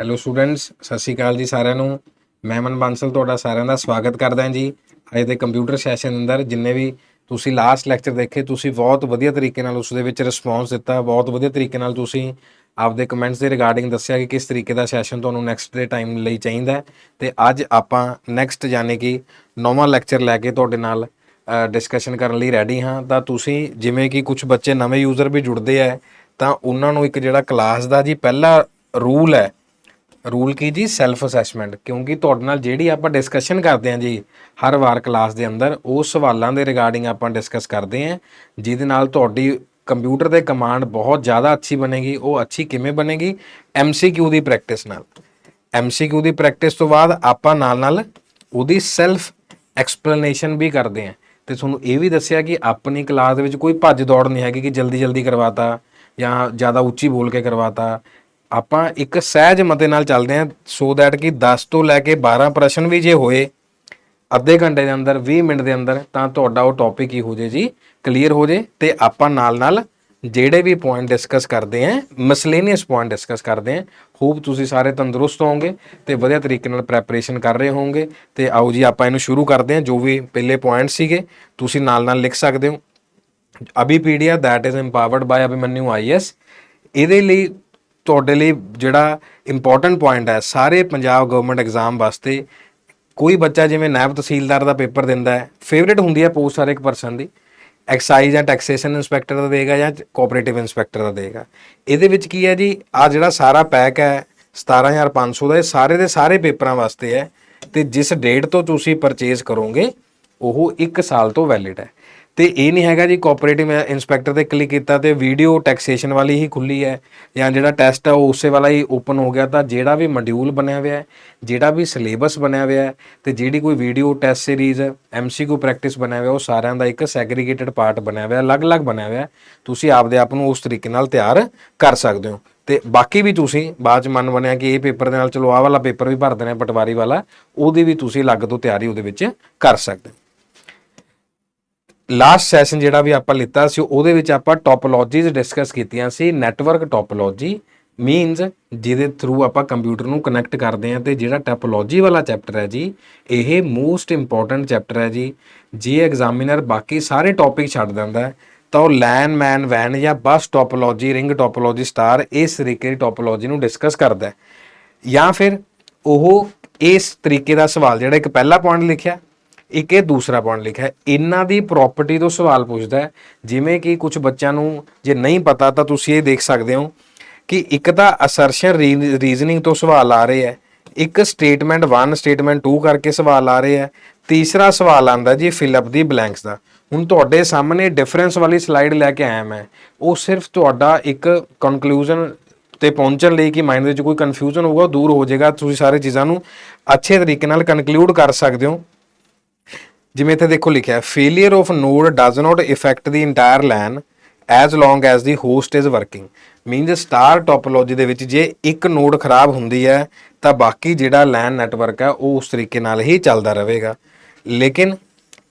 Hello students, ਸਤਿ ਸ਼੍ਰੀ ਅਕਾਲ ਜੀ ਸਾਰਿਆਂ ਨੂੰ। ਮੈਂ ਅਮਨ ਬਾਂਸਲ ਤੁਹਾਡਾ ਸਾਰਿਆਂ ਦਾ ਸਵਾਗਤ ਕਰਦਾ ਜੀ ਅੱਜ ਦੇ ਕੰਪਿਊਟਰ ਸੈਸ਼ਨ ਅੰਦਰ। ਜਿੰਨੇ ਵੀ ਤੁਸੀਂ ਲਾਸਟ ਲੈਕਚਰ ਦੇਖੇ, ਤੁਸੀਂ ਬਹੁਤ ਵਧੀਆ ਤਰੀਕੇ ਨਾਲ ਉਸ ਦੇ ਵਿੱਚ ਰਿਸਪੌਂਸ ਦਿੱਤਾ। ਬਹੁਤ ਵਧੀਆ ਤਰੀਕੇ ਨਾਲ ਤੁਸੀਂ ਆਪਦੇ ਕਮੈਂਟਸ ਦੇ ਰਿਗਾਰਡਿੰਗ ਦੱਸਿਆ ਕਿ ਕਿਸ ਤਰੀਕੇ ਦਾ ਸੈਸ਼ਨ ਤੁਹਾਨੂੰ ਨੈਕਸਟ ਦੇ ਟਾਈਮ ਲਈ ਚਾਹੀਦਾ। ਅਤੇ ਅੱਜ ਆਪਾਂ ਨੈਕਸਟ ਯਾਨੀ ਕਿ 9ਵਾਂ ਲੈਕਚਰ ਲੈ ਕੇ ਤੁਹਾਡੇ ਨਾਲ ਡਿਸਕਸ਼ਨ ਕਰਨ ਲਈ ਰੈਡੀ ਹਾਂ। ਤਾਂ ਤੁਸੀਂ ਜਿਵੇਂ ਕਿ ਕੁਛ ਬੱਚੇ ਨਵੇਂ ਯੂਜ਼ਰ ਵੀ ਜੁੜਦੇ ਹੈ ਤਾਂ ਉਹਨਾਂ ਨੂੰ ਇੱਕ ਜਿਹੜਾ ਕਲਾਸ ਦਾ ਜੀ ਪਹਿਲਾ ਰੂਲ ਹੈ, ਰੂਲ ਕੀ ਜੀ, ਸੈਲਫ ਅਸੈਸਮੈਂਟ। ਕਿਉਂਕਿ ਤੁਹਾਡੇ ਨਾਲ ਜਿਹੜੀ ਆਪਾਂ ਡਿਸਕਸ਼ਨ ਕਰਦੇ ਹਾਂ ਜੀ ਹਰ ਵਾਰ ਕਲਾਸ ਦੇ ਅੰਦਰ, ਉਹ ਸਵਾਲਾਂ ਦੇ ਰਿਗਾਰਡਿੰਗ ਆਪਾਂ ਡਿਸਕਸ ਕਰਦੇ ਹਾਂ, ਜਿਹਦੇ ਨਾਲ ਤੁਹਾਡੀ ਕੰਪਿਊਟਰ ਦੇ ਕਮਾਂਡ ਬਹੁਤ ਜ਼ਿਆਦਾ ਅੱਛੀ ਬਣੇਗੀ। ਉਹ ਅੱਛੀ ਕਿਵੇਂ ਬਣੇਗੀ? MCQ ਦੀ ਪ੍ਰੈਕਟਿਸ ਨਾਲ। MCQ ਦੀ ਪ੍ਰੈਕਟਿਸ ਤੋਂ ਬਾਅਦ ਆਪਾਂ ਨਾਲ ਉਹਦੀ ਸੈਲਫ ਐਕਸਪਲੇਨੇਸ਼ਨ ਵੀ ਕਰਦੇ ਹਾਂ। ਅਤੇ ਤੁਹਾਨੂੰ ਇਹ ਵੀ ਦੱਸਿਆ ਕਿ ਆਪਣੀ ਕਲਾਸ ਦੇ ਵਿੱਚ ਕੋਈ ਭੱਜ ਦੌੜ ਨਹੀਂ ਹੈਗੀ ਕਿ ਜਲਦੀ ਜਲਦੀ ਕਰਵਾਤਾ ਜਾਂ ਜ਼ਿਆਦਾ ਉੱਚੀ ਬੋਲ ਕੇ ਕਰਵਾਤਾ। ਆਪਾਂ ਇੱਕ ਸਹਿਜ ਮਤੇ ਨਾਲ ਚੱਲਦੇ ਹਾਂ, ਸੋ ਦੈਟ ਕਿ 10 ਤੋਂ ਲੈ ਕੇ 12 ਪ੍ਰਸ਼ਨ ਵੀ ਜੇ ਹੋਏ ਅੱਧੇ ਘੰਟੇ ਦੇ ਅੰਦਰ, 20 ਮਿੰਟ ਦੇ ਅੰਦਰ, ਤਾਂ ਤੁਹਾਡਾ ਉਹ ਟੌਪਿਕ ਹੀ ਹੋ ਜੇ ਜੀ, ਕਲੀਅਰ ਹੋ ਜੇ। ਅਤੇ ਆਪਾਂ ਨਾਲ ਜਿਹੜੇ ਵੀ ਪੁਆਇੰਟ ਡਿਸਕਸ ਕਰਦੇ ਹਾਂ, ਮਿਸਲੇਨੀਅਸ ਪੁਆਇੰਟ ਡਿਸਕਸ ਕਰਦੇ ਹਾਂ। ਹੋਪ ਤੁਸੀਂ ਸਾਰੇ ਤੰਦਰੁਸਤ ਹੋਵੋਗੇ ਅਤੇ ਵਧੀਆ ਤਰੀਕੇ ਨਾਲ ਪ੍ਰੈਪਰੇਸ਼ਨ ਕਰ ਰਹੇ ਹੋਵੋਗੇ। ਅਤੇ ਆਓ ਜੀ ਆਪਾਂ ਇਹਨੂੰ ਸ਼ੁਰੂ ਕਰਦੇ ਹਾਂ। ਜੋ ਵੀ ਪਹਿਲੇ ਪੁਆਇੰਟ ਸੀਗੇ ਤੁਸੀਂ ਨਾਲ ਲਿਖ ਸਕਦੇ ਹੋ। Abhipedia that is empowered by Abhimanyu IAS। ਇਹਦੇ ਲਈ ਤੁਹਾਡੇ ਲਈ ਜਿਹੜਾ ਇੰਪੋਰਟੈਂਟ ਪੁਆਇੰਟ ਹੈ, ਸਾਰੇ ਪੰਜਾਬ ਗਵਰਨਮੈਂਟ ਐਗਜ਼ਾਮ ਵਾਸਤੇ ਕੋਈ ਬੱਚਾ ਜਿਵੇਂ ਨਾਇਬ ਤਹਿਸੀਲਦਾਰ ਦਾ ਪੇਪਰ ਦਿੰਦਾ ਹੈ, ਫੇਵਰੇਟ ਹੁੰਦੀ ਹੈ ਪੋਸਟ ਹਰ ਇੱਕ ਪਰਸਨ ਦੀ, ਐਕਸਾਈਜ਼ ਜਾਂ ਟੈਕਸੇਸ਼ਨ ਇੰਸਪੈਕਟਰ ਦਾ ਦੇਗਾ ਜਾਂ ਕੋਆਪਰੇਟਿਵ ਇੰਸਪੈਕਟਰ ਦਾ ਦੇਗਾ। ਇਹਦੇ ਵਿੱਚ ਕੀ ਹੈ ਜੀ, ਆਹ ਜਿਹੜਾ ਸਾਰਾ ਪੈਕ ਹੈ 17,500 ਦਾ, ਇਹ ਸਾਰੇ ਦੇ ਸਾਰੇ ਪੇਪਰਾਂ ਵਾਸਤੇ ਹੈ। ਅਤੇ ਜਿਸ ਡੇਟ ਤੋਂ ਤੁਸੀਂ ਪਰਚੇਜ਼ ਕਰੋਗੇ ਉਹ 1 ਸਾਲ ਤੋਂ ਵੈਲਿਡ ਹੈ। ਅਤੇ ਇਹ ਨਹੀਂ ਹੈਗਾ ਜੀ ਕੋਆਪਰੇਟਿਵ ਇੰਸਪੈਕਟਰ 'ਤੇ ਕਲਿੱਕ ਕੀਤਾ ਅਤੇ ਵੀਡੀਓ ਟੈਕਸੇਸ਼ਨ ਵਾਲੀ ਹੀ ਖੁੱਲੀ ਹੈ ਜਾਂ ਜਿਹੜਾ ਟੈਸਟ ਹੈ ਉਹ ਉਸੇ ਵਾਲਾ ਹੀ ਓਪਨ ਹੋ ਗਿਆ। ਤਾਂ ਜਿਹੜਾ ਵੀ ਮੋਡਿਊਲ ਬਣਿਆ ਹੋਇਆ ਹੈ, ਜਿਹੜਾ ਵੀ ਸਿਲੇਬਸ ਬਣਿਆ ਹੋਇਆ ਹੈ, ਅਤੇ ਜਿਹੜੀ ਕੋਈ video test series MCQ practice ਬਣਿਆ ਹੋਇਆ, ਉਹ ਸਾਰਿਆਂ ਦਾ ਇੱਕ ਸੈਗਰੀਗੇਟਡ ਪਾਰਟ ਬਣਿਆ ਹੋਇਆ, ਅਲੱਗ-ਅਲੱਗ ਬਣਿਆ ਹੋਇਆ। ਤੁਸੀਂ ਆਪਦੇ ਆਪ ਨੂੰ ਉਸ ਤਰੀਕੇ ਨਾਲ ਤਿਆਰ ਕਰ ਸਕਦੇ ਹੋ। ਅਤੇ ਬਾਕੀ ਵੀ ਤੁਸੀਂ ਬਾਅਦ 'ਚ ਮਨ ਬਣਿਆ ਕਿ ਇਹ ਪੇਪਰ ਦੇ ਨਾਲ ਚਲੋ ਆਹ ਵਾਲਾ ਪੇਪਰ ਵੀ ਭਰ ਦੇਣਾ, ਪਟਵਾਰੀ ਵਾਲਾ, ਉਹਦੀ ਵੀ ਤੁਸੀਂ ਅਲੱਗ ਤੋਂ ਤਿਆਰੀ ਉਹਦੇ ਵਿੱਚ ਕਰ ਸਕਦੇ ਹੋ। ਲਾਸਟ ਸੈਸ਼ਨ ਜਿਹੜਾ ਵੀ ਆਪਾਂ ਲਿੱਤਾ ਸੀ ਉਹਦੇ ਵਿੱਚ ਆਪਾਂ ਟੋਪੋਲੋਜੀਜ਼ ਡਿਸਕਸ ਕੀਤੀਆਂ ਸੀ। ਨੈਟਵਰਕ ਟੋਪੋਲੋਜੀ ਮੀਨਸ ਜਿਹਦੇ ਥਰੂ ਆਪਾਂ ਕੰਪਿਊਟਰ ਨੂੰ ਕਨੈਕਟ ਕਰਦੇ ਹਾਂ। ਅਤੇ ਜਿਹੜਾ ਟੋਪੋਲੋਜੀ ਵਾਲਾ ਚੈਪਟਰ ਹੈ ਜੀ, ਇਹ ਮੋਸਟ ਇੰਪੋਰਟੈਂਟ ਚੈਪਟਰ ਹੈ ਜੀ। ਜੇ ਐਗਜ਼ਾਮੀਨਰ ਬਾਕੀ ਸਾਰੇ ਟੌਪਿਕ ਛੱਡ ਦਿੰਦਾ ਤਾਂ ਉਹ ਲੈਨ ਮੈਨ ਵੈਨ ਜਾਂ ਬਸ ਟੋਪੋਲੋਜੀ, ਰਿੰਗ ਟੋਪੋਲੋਜੀ, ਸਟਾਰ, ਇਸ ਤਰੀਕੇ ਦੀ ਟੋਪੋਲੋਜੀ ਨੂੰ ਡਿਸਕਸ ਕਰਦਾ। ਜਾਂ ਫਿਰ ਉਹ ਇਸ ਤਰੀਕੇ ਦਾ ਸਵਾਲ, ਜਿਹੜਾ ਇੱਕ ਪਹਿਲਾ ਪੁਆਇੰਟ ਲਿਖਿਆ, ਇੱਕ ਇਹ ਦੂਸਰਾ ਪੁਆਇੰਟ ਲਿਖਿਆ, ਇਹਨਾਂ ਦੀ ਪ੍ਰੋਪਰਟੀ ਤੋਂ ਸਵਾਲ ਪੁੱਛਦਾ। ਜਿਵੇਂ ਕਿ ਕੁਝ ਬੱਚਿਆਂ ਨੂੰ ਜੇ ਨਹੀਂ ਪਤਾ ਤਾਂ ਤੁਸੀਂ ਇਹ ਦੇਖ ਸਕਦੇ ਹੋ ਕਿ ਇੱਕ ਤਾਂ ਅਸਰਸ਼ਨ ਰੀਜ਼ਨਿੰਗ ਤੋਂ ਸਵਾਲ ਆ ਰਹੇ ਹੈ, ਇੱਕ ਸਟੇਟਮੈਂਟ 1 ਸਟੇਟਮੈਂਟ 2 ਕਰਕੇ ਸਵਾਲ ਆ ਰਹੇ ਹੈ, ਤੀਸਰਾ ਸਵਾਲ ਆਉਂਦਾ ਜੀ ਫਿਲਅਪ ਦੀ ਬਲੈਂਕਸ ਦਾ। ਹੁਣ ਤੁਹਾਡੇ ਸਾਹਮਣੇ ਡਿਫਰੈਂਸ ਵਾਲੀ ਸਲਾਈਡ ਲੈ ਕੇ ਆਇਆ ਮੈਂ, ਉਹ ਸਿਰਫ ਤੁਹਾਡਾ ਇੱਕ ਕਨਕਲੂਜਨ ਤੇ ਪਹੁੰਚਣ ਲਈ ਕਿ ਮਾਈਂਡ ਵਿੱਚ ਕੋਈ ਕਨਫਿਊਜ਼ਨ ਹੋਊਗਾ ਉਹ ਦੂਰ ਹੋ ਜਾਏਗਾ। ਤੁਸੀਂ ਸਾਰੇ ਚੀਜ਼ਾਂ ਨੂੰ ਅੱਛੇ ਤਰੀਕੇ ਨਾਲ ਕਨਕਲੂਡ ਕਰ ਸਕਦੇ ਹੋ। ਜਿਵੇਂ ਇੱਥੇ ਦੇਖੋ ਲਿਖਿਆ, failure of node does not affect the entire LAN as long as the host is working. Means star topology ਦੇ ਵਿੱਚ ਜੇ ਇੱਕ ਨੋਡ ਖਰਾਬ ਹੁੰਦੀ ਹੈ ਤਾਂ ਬਾਕੀ ਜਿਹੜਾ ਲੈਨ ਨੈਟਵਰਕ ਹੈ ਉਹ ਉਸ ਤਰੀਕੇ ਨਾਲ ਹੀ ਚੱਲਦਾ ਰਹੇਗਾ। ਲੇਕਿਨ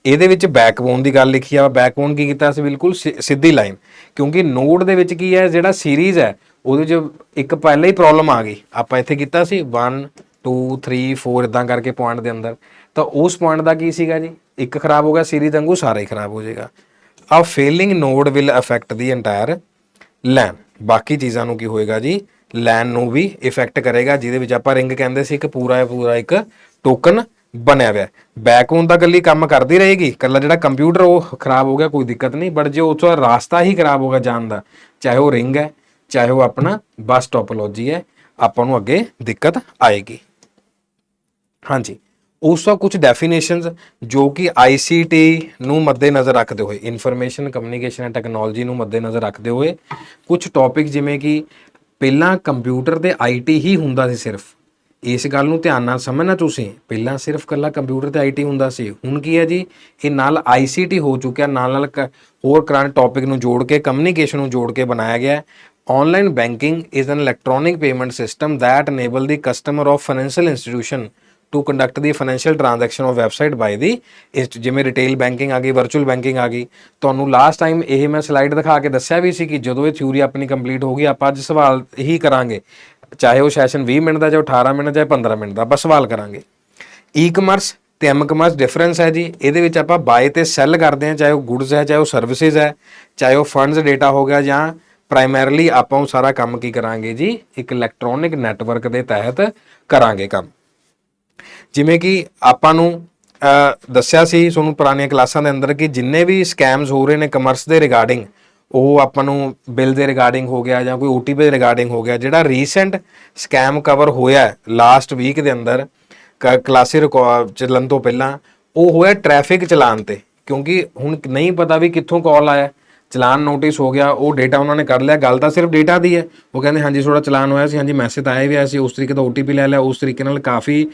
ਇਹਦੇ ਵਿੱਚ ਬੈਕਬੋਨ ਦੀ ਗੱਲ ਲਿਖੀ ਆ। ਬੈਕਬੋਨ ਕੀ ਕੀਤਾ ਸੀ? ਬਿਲਕੁਲ ਸਿੱਧੀ ਲਾਈਨ। ਕਿਉਂਕਿ ਨੋਡ ਦੇ ਵਿੱਚ ਕੀ ਹੈ, ਜਿਹੜਾ ਸੀਰੀਜ਼ ਹੈ ਉਹਦੇ 'ਚ ਇੱਕ ਪਹਿਲਾਂ ਹੀ ਪ੍ਰੋਬਲਮ ਆ ਗਈ। ਆਪਾਂ ਇੱਥੇ ਕੀਤਾ ਸੀ 1 2 3 4 ਇੱਦਾਂ ਕਰਕੇ ਪੁਆਇੰਟ ਦੇ ਅੰਦਰ, ਤਾਂ ਉਸ ਪੁਆਇੰਟ ਦਾ ਕੀ ਸੀਗਾ ਜੀ, ਇੱਕ ਖਰਾਬ ਹੋ ਗਿਆ, ਸੀਰੀਜ਼ ਵਾਂਗੂ ਸਾਰਾ ਹੀ ਖਰਾਬ ਹੋ ਜਾਏਗਾ। A failing node will affect the entire LAN. ਬਾਕੀ ਚੀਜ਼ਾਂ ਨੂੰ ਕੀ ਹੋਏਗਾ ਜੀ, ਲੈਨ ਨੂੰ ਵੀ ਇਫੈਕਟ ਕਰੇਗਾ, ਜਿਹਦੇ ਵਿੱਚ ਆਪਾਂ ਰਿੰਗ ਕਹਿੰਦੇ ਸੀ, ਇੱਕ ਪੂਰਾ ਇੱਕ ਟੋਕਨ ਬਣਿਆ ਹੋਇਆ। ਬੈਕਬੋਨ ਤਾਂ ਇਕੱਲੀ ਕੰਮ ਕਰਦੀ ਰਹੇਗੀ, ਇਕੱਲਾ ਜਿਹੜਾ ਕੰਪਿਊਟਰ ਉਹ ਖਰਾਬ ਹੋ ਗਿਆ ਕੋਈ ਦਿੱਕਤ ਨਹੀਂ, ਬਟ ਜੇ ਉਸ ਦਾ ਰਾਸਤਾ ਹੀ ਖਰਾਬ ਹੋ ਗਿਆ ਜਾਣ ਦਾ, ਚਾਹੇ ਉਹ ਰਿੰਗ ਹੈ ਚਾਹੇ ਉਹ ਆਪਣਾ ਬਸ ਟੋਪੋਲੋਜੀ ਹੈ, ਆਪਾਂ ਨੂੰ ਅੱਗੇ ਦਿੱਕਤ ਆਏਗੀ। ਹਾਂਜੀ, ਉਸ ਤੋਂ ਕੁਝ ਡੈਫੀਨੇਸ਼ਨਸ ਜੋ ਕਿ ICT ਨੂੰ ਮੱਦੇਨਜ਼ਰ ਰੱਖਦੇ ਹੋਏ, ਇਨਫੋਰਮੇਸ਼ਨ ਕਮਿਊਨੀਕੇਸ਼ਨ ਐਂਡ ਟੈਕਨੋਲੋਜੀ ਨੂੰ ਮੱਦੇਨਜ਼ਰ ਰੱਖਦੇ ਹੋਏ ਕੁਝ ਟੌਪਿਕ, ਜਿਵੇਂ ਕਿ ਪਹਿਲਾਂ ਕੰਪਿਊਟਰ ਤੇ IT ਹੀ ਹੁੰਦਾ ਸੀ ਸਿਰਫ। ਇਸ ਗੱਲ ਨੂੰ ਧਿਆਨ ਨਾਲ ਸਮਝਣਾ ਤੁਸੀਂ, ਪਹਿਲਾਂ ਸਿਰਫ ਇਕੱਲਾ ਕੰਪਿਊਟਰ ਤੇ IT ਹੁੰਦਾ ਸੀ। ਹੁਣ ਕੀ ਹੈ ਜੀ, ਇਹ ਨਾਲ ICT ਹੋ ਚੁੱਕਿਆ, ਨਾਲ ਹੋਰ ਕਰੰਟ ਟੌਪਿਕ ਨੂੰ ਜੋੜ ਕੇ, ਕਮਿਊਨੀਕੇਸ਼ਨ ਨੂੰ ਜੋੜ ਕੇ ਬਣਾਇਆ ਗਿਆ। Online banking is an electronic payment system that enable the customer of financial institution to conduct the financial transaction of website by the ਜਿਵੇਂ ਰਿਟੇਲ ਬੈਂਕਿੰਗ ਆ ਗਈ, ਵਰਚੁਅਲ ਬੈਂਕਿੰਗ ਆ ਗਈ। ਤੁਹਾਨੂੰ ਲਾਸਟ ਟਾਈਮ ਇਹ ਮੈਂ ਸਲਾਈਡ ਦਿਖਾ ਕੇ ਦੱਸਿਆ ਵੀ ਸੀ ਕਿ ਜਦੋਂ ਇਹ ਥਿਊਰੀ ਆਪਣੀ ਕੰਪਲੀਟ ਹੋ ਗਈ ਆਪਾਂ ਅੱਜ ਸਵਾਲ ਹੀ ਕਰਾਂਗੇ। ਚਾਹੇ ਉਹ ਸੈਸ਼ਨ 20 ਮਿੰਟ ਦਾ, ਚਾਹੇ 18 ਮਿੰਟ, ਚਾਹੇ 15 ਮਿੰਟ ਦਾ, ਆਪਾਂ ਸਵਾਲ ਕਰਾਂਗੇ। ਈ ਕਮਰਸ ਤੇ ਐਮ ਕਮਰਸ ਡਿਫਰੈਂਸ ਹੈ ਜੀ। ਇਹਦੇ ਵਿੱਚ ਆਪਾਂ ਬਾਏ ਤੇ ਸੈਲ ਕਰਦੇ ਹਾਂ, ਚਾਹੇ ਉਹ ਗੁੱਡਸ ਹੈ, ਚਾਹੇ ਉਹ ਸਰਵਿਸਿਜ਼ ਹੈ, ਚਾਹੇ ਉਹ ਫੰਡਸ ਡੇਟਾ ਹੋ ਗਿਆ, ਜਾਂ ਪ੍ਰਾਇਮਰਲੀ ਆਪਾਂ ਉਹ ਸਾਰਾ ਕੰਮ ਕੀ ਕਰਾਂਗੇ ਜੀ, ਇੱਕ ਇਲੈਕਟ੍ਰੋਨਿਕ ਨੈਟਵਰਕ ਦੇ ਤਹਿਤ ਕਰਾਂਗੇ ਕੰਮ। ਜਿਵੇਂ ਕਿ ਆਪਾਂ ਨੂੰ ਦੱਸਿਆ ਸੀ ਤੁਹਾਨੂੰ ਪੁਰਾਣੀਆਂ ਕਲਾਸਾਂ ਦੇ ਅੰਦਰ ਕਿ ਜਿੰਨੇ ਵੀ ਸਕੈਮਸ ਹੋ ਰਹੇ ਨੇ ਕਮਰਸ ਦੇ ਰਿਗਾਰਡਿੰਗ, ਉਹ ਆਪਾਂ ਨੂੰ ਬਿੱਲ ਦੇ ਰਿਗਾਰਡਿੰਗ ਹੋ ਗਿਆ ਜਾਂ ਕੋਈ OTP ਦੇ ਰਿਗਾਰਡਿੰਗ ਹੋ ਗਿਆ, ਜਿਹੜਾ ਰੀਸੈਂਟ ਸਕੈਮ ਕਵਰ ਹੋਇਆ ਲਾਸਟ ਵੀਕ ਦੇ ਅੰਦਰ ਕਲਾਸਿਕ ਰਿਕਾਰਡ ਚੱਲਣ ਤੋਂ ਪਹਿਲਾਂ, ਉਹ ਹੋਇਆ ਟ੍ਰੈਫਿਕ ਚਲਾਨ ਤੇ। ਕਿਉਂਕਿ ਹੁਣ ਨਹੀਂ ਪਤਾ ਵੀ ਕਿੱਥੋਂ ਕਾਲ ਆਇਆ, ਚਲਾਨ ਨੋਟਿਸ ਹੋ ਗਿਆ, ਉਹ ਡੇਟਾ ਉਹਨਾਂ ਨੇ ਕੱਢ ਲਿਆ। ਗੱਲ ਤਾਂ ਸਿਰਫ ਡੇਟਾ ਦੀ ਹੈ। ਉਹ ਕਹਿੰਦੇ ਹਾਂਜੀ ਥੋੜਾ ਚਲਾਨ ਹੋਇਆ ਸੀ, ਹਾਂਜੀ ਮੈਸੇਜ ਆਇਆ ਵੀ ਆਇਆ ਸੀ, ਉਸ ਤਰੀਕੇ ਦਾ OTP ਲੈ ਲਿਆ, ਉਸ ਤਰੀਕੇ ਨਾਲ ਕਾਫੀ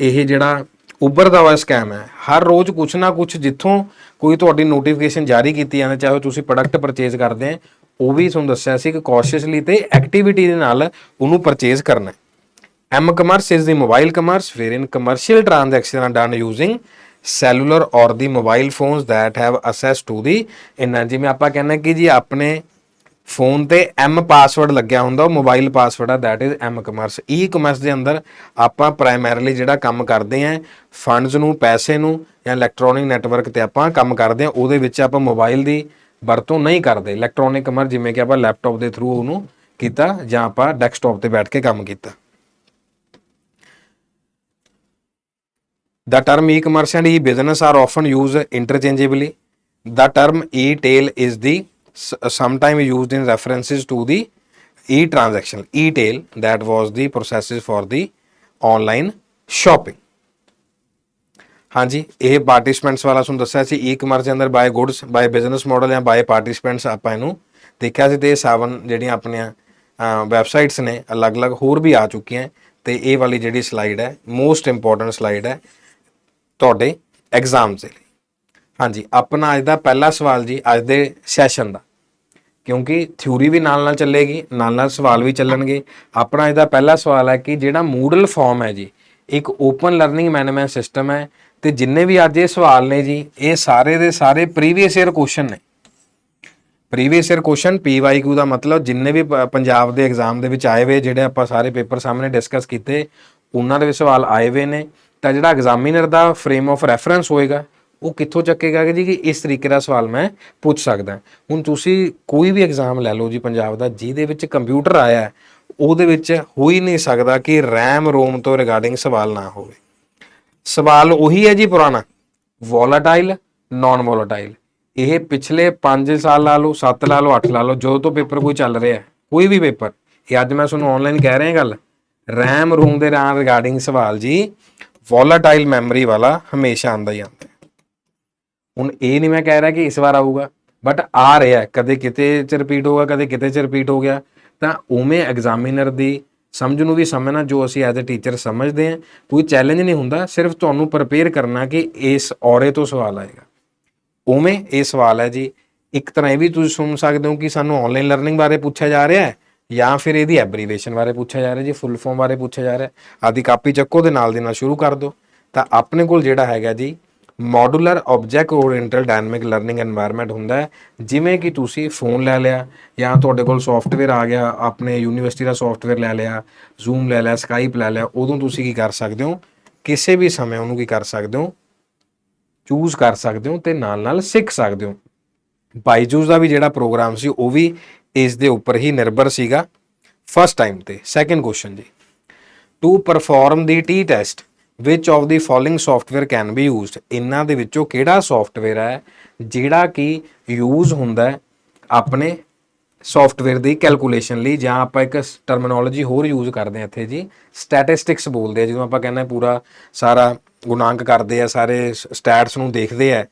ਇਹ ਜਿਹੜਾ ਉੱਭਰਦਾ ਹੋਇਆ ਸਕੈਮ ਹੈ। ਹਰ ਰੋਜ਼ ਕੁਛ ਨਾ ਕੁਛ ਜਿੱਥੋਂ ਕੋਈ ਤੁਹਾਡੀ ਨੋਟੀਫਿਕੇਸ਼ਨ ਜਾਰੀ ਕੀਤੀ ਜਾਂਦੀ, ਚਾਹੇ ਤੁਸੀਂ ਪ੍ਰੋਡਕਟ ਪਰਚੇਜ਼ ਕਰਦੇ ਆ, ਉਹ ਵੀ ਤੁਹਾਨੂੰ ਦੱਸਿਆ ਸੀ ਕਿ ਕੌਸ਼ੀਅਸਲੀ ਤੇ ਐਕਟੀਵਿਟੀ ਦੇ ਨਾਲ ਉਹਨੂੰ ਪਰਚੇਜ਼ ਕਰਨਾ। M commerce is the mobile commerce wherein commercial transactions are done using cellular or the mobile phones that have access to the internet। ਜਿਵੇਂ ਆਪਾਂ ਕਹਿੰਦੇ ਕਿ ਜੀ ਆਪਣੇ ਫੋਨ ਤੇ M ਪਾਸਵਰਡ ਲੱਗਿਆ ਹੁੰਦਾ, ਉਹ ਮੋਬਾਈਲ ਪਾਸਵਰਡ ਆ, that is M commerce। E commerce ਦੇ ਅੰਦਰ ਆਪਾਂ ਪ੍ਰਾਇਮਰੀਲੀ ਜਿਹੜਾ ਕੰਮ ਕਰਦੇ ਆਂ, ਫੰਡਸ ਨੂੰ, ਪੈਸੇ ਨੂੰ ਜਾਂ ਇਲੈਕਟ੍ਰੋਨਿਕ ਨੈਟਵਰਕ ਤੇ ਆਪਾਂ ਕੰਮ ਕਰਦੇ ਆਂ, ਉਹਦੇ ਵਿੱਚ ਆਪਾਂ ਮੋਬਾਈਲ ਦੀ ਵਰਤੋਂ ਨਹੀਂ ਕਰਦੇ। ਇਲੈਕਟ੍ਰੋਨਿਕ ਕਮਰਸ ਜਿਵੇਂ ਕਿ ਆਪਾਂ ਲੈਪਟਾਪ ਦੇ ਥਰੂ ਉਹਨੂੰ ਕੀਤਾ ਜਾਂ ਆਪਾਂ ਡੈਸਕਟਾਪ ਤੇ ਬੈਠ ਕੇ ਕੰਮ ਕੀਤਾ। The term e-commerce and e-business are often used interchangeably. The term e-tail is the sometimes used in references to the e-transaction. E-tail that was the processes for the online shopping. ਹਾਂਜੀ, ਇਹ participants ਵਾਲਾ ਤੁਹਾਨੂੰ ਦੱਸਿਆ ਸੀ। e-commerce ਦੇ ਅੰਦਰ by goods, by business model ਜਾਂ by participants ਆਪਾਂ ਇਹਨੂੰ ਦੇਖਿਆ ਸੀ। ਤੇ 7 ਜਿਹੜੀਆਂ ਆਪਣੀਆਂ ਵੈਬਸਾਈਟਸ ਨੇ ਅਲੱਗ-ਅਲੱਗ ਹੋਰ ਵੀ ਆ ਚੁੱਕੀਆਂ। ਤੇ ਇਹ ਵਾਲੀ ਜਿਹੜੀ ਸਲਾਈਡ ਹੈ ਮੋਸਟ ਇੰਪੋਰਟੈਂਟ ਸਲਾਈਡ ਹੈ ਤੁਹਾਡੇ ਐਗਜ਼ਾਮ ਦੇ ਲਈ। ਹਾਂਜੀ, ਆਪਣਾ ਅੱਜ ਦਾ ਪਹਿਲਾ ਸਵਾਲ ਜੀ ਅੱਜ ਦੇ ਸੈਸ਼ਨ ਦਾ, ਕਿਉਂਕਿ ਥਿਊਰੀ ਵੀ ਨਾਲ ਚੱਲੇਗੀ, ਨਾਲ ਸਵਾਲ ਵੀ ਚੱਲਣਗੇ। ਆਪਣਾ ਅੱਜ ਦਾ ਪਹਿਲਾ ਸਵਾਲ ਹੈ ਕਿ ਜਿਹੜਾ ਮੂਡਲ ਫਾਰਮ ਹੈ ਜੀ, ਇੱਕ ਓਪਨ ਲਰਨਿੰਗ ਮੈਨੇਜਮੈਂਟ ਸਿਸਟਮ ਹੈ। ਤੇ ਜਿੰਨੇ ਵੀ ਅੱਜ ਇਹ ਸਵਾਲ ਨੇ ਜੀ, ਇਹ ਸਾਰੇ ਦੇ ਸਾਰੇ ਪ੍ਰੀਵੀਅਸ ਈਅਰ ਕੁਐਸਚਨ ਨੇ। ਪ੍ਰੀਵੀਅਸ ਈਅਰ ਕੁਐਸਚਨ, PYQ ਦਾ ਮਤਲਬ ਜਿੰਨੇ ਵੀ ਪੰਜਾਬ ਦੇ ਐਗਜ਼ਾਮ ਦੇ ਵਿੱਚ ਆਏ ਹੋਏ, ਜਿਹੜੇ ਆਪਾਂ ਸਾਰੇ ਪੇਪਰ ਸਾਹਮਣੇ ਡਿਸਕਸ ਕੀਤੇ, ਉਹਨਾਂ ਦੇ ਵਿੱਚ ਸਵਾਲ ਆਏ ਹੋਏ ਨੇ। ਤਾਂ ਜਿਹੜਾ examiner the frame of reference ਹੋਏਗਾ, ਉਹ ਕਿੱਥੋਂ ਚੱਕੇਗਾ ਕਿ ਜੀ ਕਿ ਇਸ ਤਰੀਕੇ ਦਾ ਸਵਾਲ ਮੈਂ ਪੁੱਛ ਸਕਦਾ। ਹੁਣ ਤੁਸੀਂ ਕੋਈ ਵੀ ਐਗਜ਼ਾਮ ਲੈ ਲਓ ਜੀ ਪੰਜਾਬ ਦਾ, ਜਿਹਦੇ ਵਿੱਚ ਕੰਪਿਊਟਰ ਆਇਆ, ਉਹਦੇ ਵਿੱਚ ਹੋ ਹੀ ਨਹੀਂ ਸਕਦਾ ਕਿ ਰੈਮ ਰੋਮ ਤੋਂ ਰਿਗਾਰਡਿੰਗ ਸਵਾਲ ਨਾ ਹੋਵੇ। ਸਵਾਲ ਉਹੀ ਹੈ ਜੀ ਪੁਰਾਣਾ, ਵੋਲਾਟਾਈਲ, ਨਾਨ ਵੋਲਾਟਾਈਲ। ਇਹ ਪਿਛਲੇ 5 ਸਾਲ ਲਾ ਲਓ, 7 ਲਾ ਲਓ, 8 ਲਾ ਲਓ, ਜਦੋਂ ਤੋਂ ਪੇਪਰ ਕੋਈ ਚੱਲ ਰਿਹਾ, ਕੋਈ ਵੀ ਪੇਪਰ, ਇਹ ਅੱਜ ਮੈਂ ਤੁਹਾਨੂੰ ਆਨਲਾਈਨ ਕਹਿ ਰਿਹਾ ਗੱਲ, ਰੈਮ ਰੂਮ ਦੇ ਨਾਲ ਰਿਗਾਰਡਿੰਗ ਸਵਾਲ ਜੀ ਵੋਲਾਟਾਈਲ ਮੈਮਰੀ ਵਾਲਾ ਹਮੇਸ਼ਾ ਆਉਂਦਾ ਹੀ ਆਉਂਦਾ। ਹੁਣ ਇਹ ਨਹੀਂ ਮੈਂ ਕਹਿ ਰਿਹਾ ਕਿ ਇਸ ਵਾਰ ਆਊਗਾ, ਬਟ ਆ ਰਿਹਾ, ਕਦੇ ਕਿਤੇ ਚ ਰਿਪੀਟ ਹੋਗਾ, ਕਦੇ ਕਿਤੇ ਚ ਰਿਪੀਟ ਹੋ ਗਿਆ। ਤਾਂ ਉਵੇਂ ਐਗਜ਼ਾਮੀਨਰ ਦੀ ਸਮਝ ਨੂੰ ਵੀ ਸਮਝਣਾ, ਜੋ ਅਸੀਂ ਐਜ਼ ਅ ਟੀਚਰ ਸਮਝਦੇ ਹਾਂ। ਕੋਈ ਚੈਲੰਜ ਨਹੀਂ ਹੁੰਦਾ, ਸਿਰਫ ਤੁਹਾਨੂੰ ਪ੍ਰਪੇਅਰ ਕਰਨਾ ਕਿ ਇਸ ਔਰੇ ਤੋਂ ਸਵਾਲ ਆਏਗਾ। ਉਵੇਂ ਇਹ ਸਵਾਲ ਹੈ ਜੀ। ਇੱਕ ਤਰ੍ਹਾਂ ਇਹ ਵੀ ਤੁਸੀਂ ਸੁਣ ਸਕਦੇ ਹੋ ਕਿ ਸਾਨੂੰ ਆਨਲਾਈਨ ਲਰਨਿੰਗ ਬਾਰੇ ਪੁੱਛਿਆ ਜਾ ਰਿਹਾ ਹੈ, ਜਾਂ ਫਿਰ ਇਹਦੀ ਐਬਰੀਵੇਸ਼ਨ ਬਾਰੇ ਪੁੱਛਿਆ ਜਾ ਰਿਹਾ ਜੀ, ਫੁੱਲ ਫਾਰਮ ਬਾਰੇ ਪੁੱਛਿਆ ਜਾ ਰਿਹਾ। ਆਦੀ ਕਾਪੀ ਚੱਕੋ ਦੇ ਨਾਲ ਸ਼ੁਰੂ ਕਰ ਦਿਓ। ਤਾਂ ਆਪਣੇ ਕੋਲ ਜਿਹੜਾ ਹੈਗਾ ਜੀ modular object oriented dynamic learning environment ਹੁੰਦਾ ਹੈ। ਜਿਵੇਂ ਕਿ ਤੁਸੀਂ ਫੋਨ ਲੈ ਲਿਆ, ਜਾਂ ਤੁਹਾਡੇ ਕੋਲ ਸੌਫਟਵੇਅਰ ਆ ਗਿਆ, ਆਪਣੇ ਯੂਨੀਵਰਸਿਟੀ ਦਾ ਸੌਫਟਵੇਅਰ ਲੈ ਲਿਆ, ਜ਼ੂਮ ਲੈ ਲਿਆ, ਸਕਾਈਪ ਲੈ ਲਿਆ, ਉਦੋਂ ਤੁਸੀਂ ਕੀ ਕਰ ਸਕਦੇ ਹੋ, ਕਿਸੇ ਵੀ ਸਮੇਂ ਉਹਨੂੰ ਕੀ ਕਰ ਸਕਦੇ ਹੋ, ਚੂਜ਼ ਕਰ ਸਕਦੇ ਹੋ ਤੇ ਨਾਲ ਸਿੱਖ ਸਕਦੇ ਹੋ। ਬਾਈਜੂਸ ਦਾ ਵੀ ਜਿਹੜਾ ਪ੍ਰੋਗਰਾਮ ਸੀ, ਉਹ ਵੀ ਇਸ ਦੇ ਉੱਪਰ ਹੀ ਨਿਰਭਰ ਸੀਗਾ ਫਸਟ ਟਾਈਮ ਤੇ। ਸੈਕੰਡ ਕੁਐਸਚਨ ਜੀ, to perform the T test which of the following software can be used. ਇਹਨਾਂ ਦੇ ਵਿੱਚੋਂ ਕਿਹੜਾ ਸੌਫਟਵੇਅਰ ਹੈ ਜਿਹੜਾ ਕਿ ਯੂਜ਼ ਹੁੰਦਾ ਆਪਣੇ ਸੌਫਟਵੇਅਰ ਦੀ ਕੈਲਕੂਲੇਸ਼ਨ ਲਈ, ਜਾਂ ਆਪਾਂ ਇੱਕ ਟਰਮੀਨੋਲੋਜੀ ਹੋਰ ਯੂਜ਼ ਕਰਦੇ ਹਾਂ ਇੱਥੇ ਜੀ, ਸਟੈਟਿਸਟਿਕਸ ਬੋਲਦੇ ਆ, ਜਦੋਂ ਆਪਾਂ ਕਹਿੰਦੇ ਪੂਰਾ ਸਾਰਾ ਗੁਣਾਂਕ ਕਰਦੇ ਆ, ਸਾਰੇ ਸਟੈਟਸ ਨੂੰ ਦੇਖਦੇ ਆ।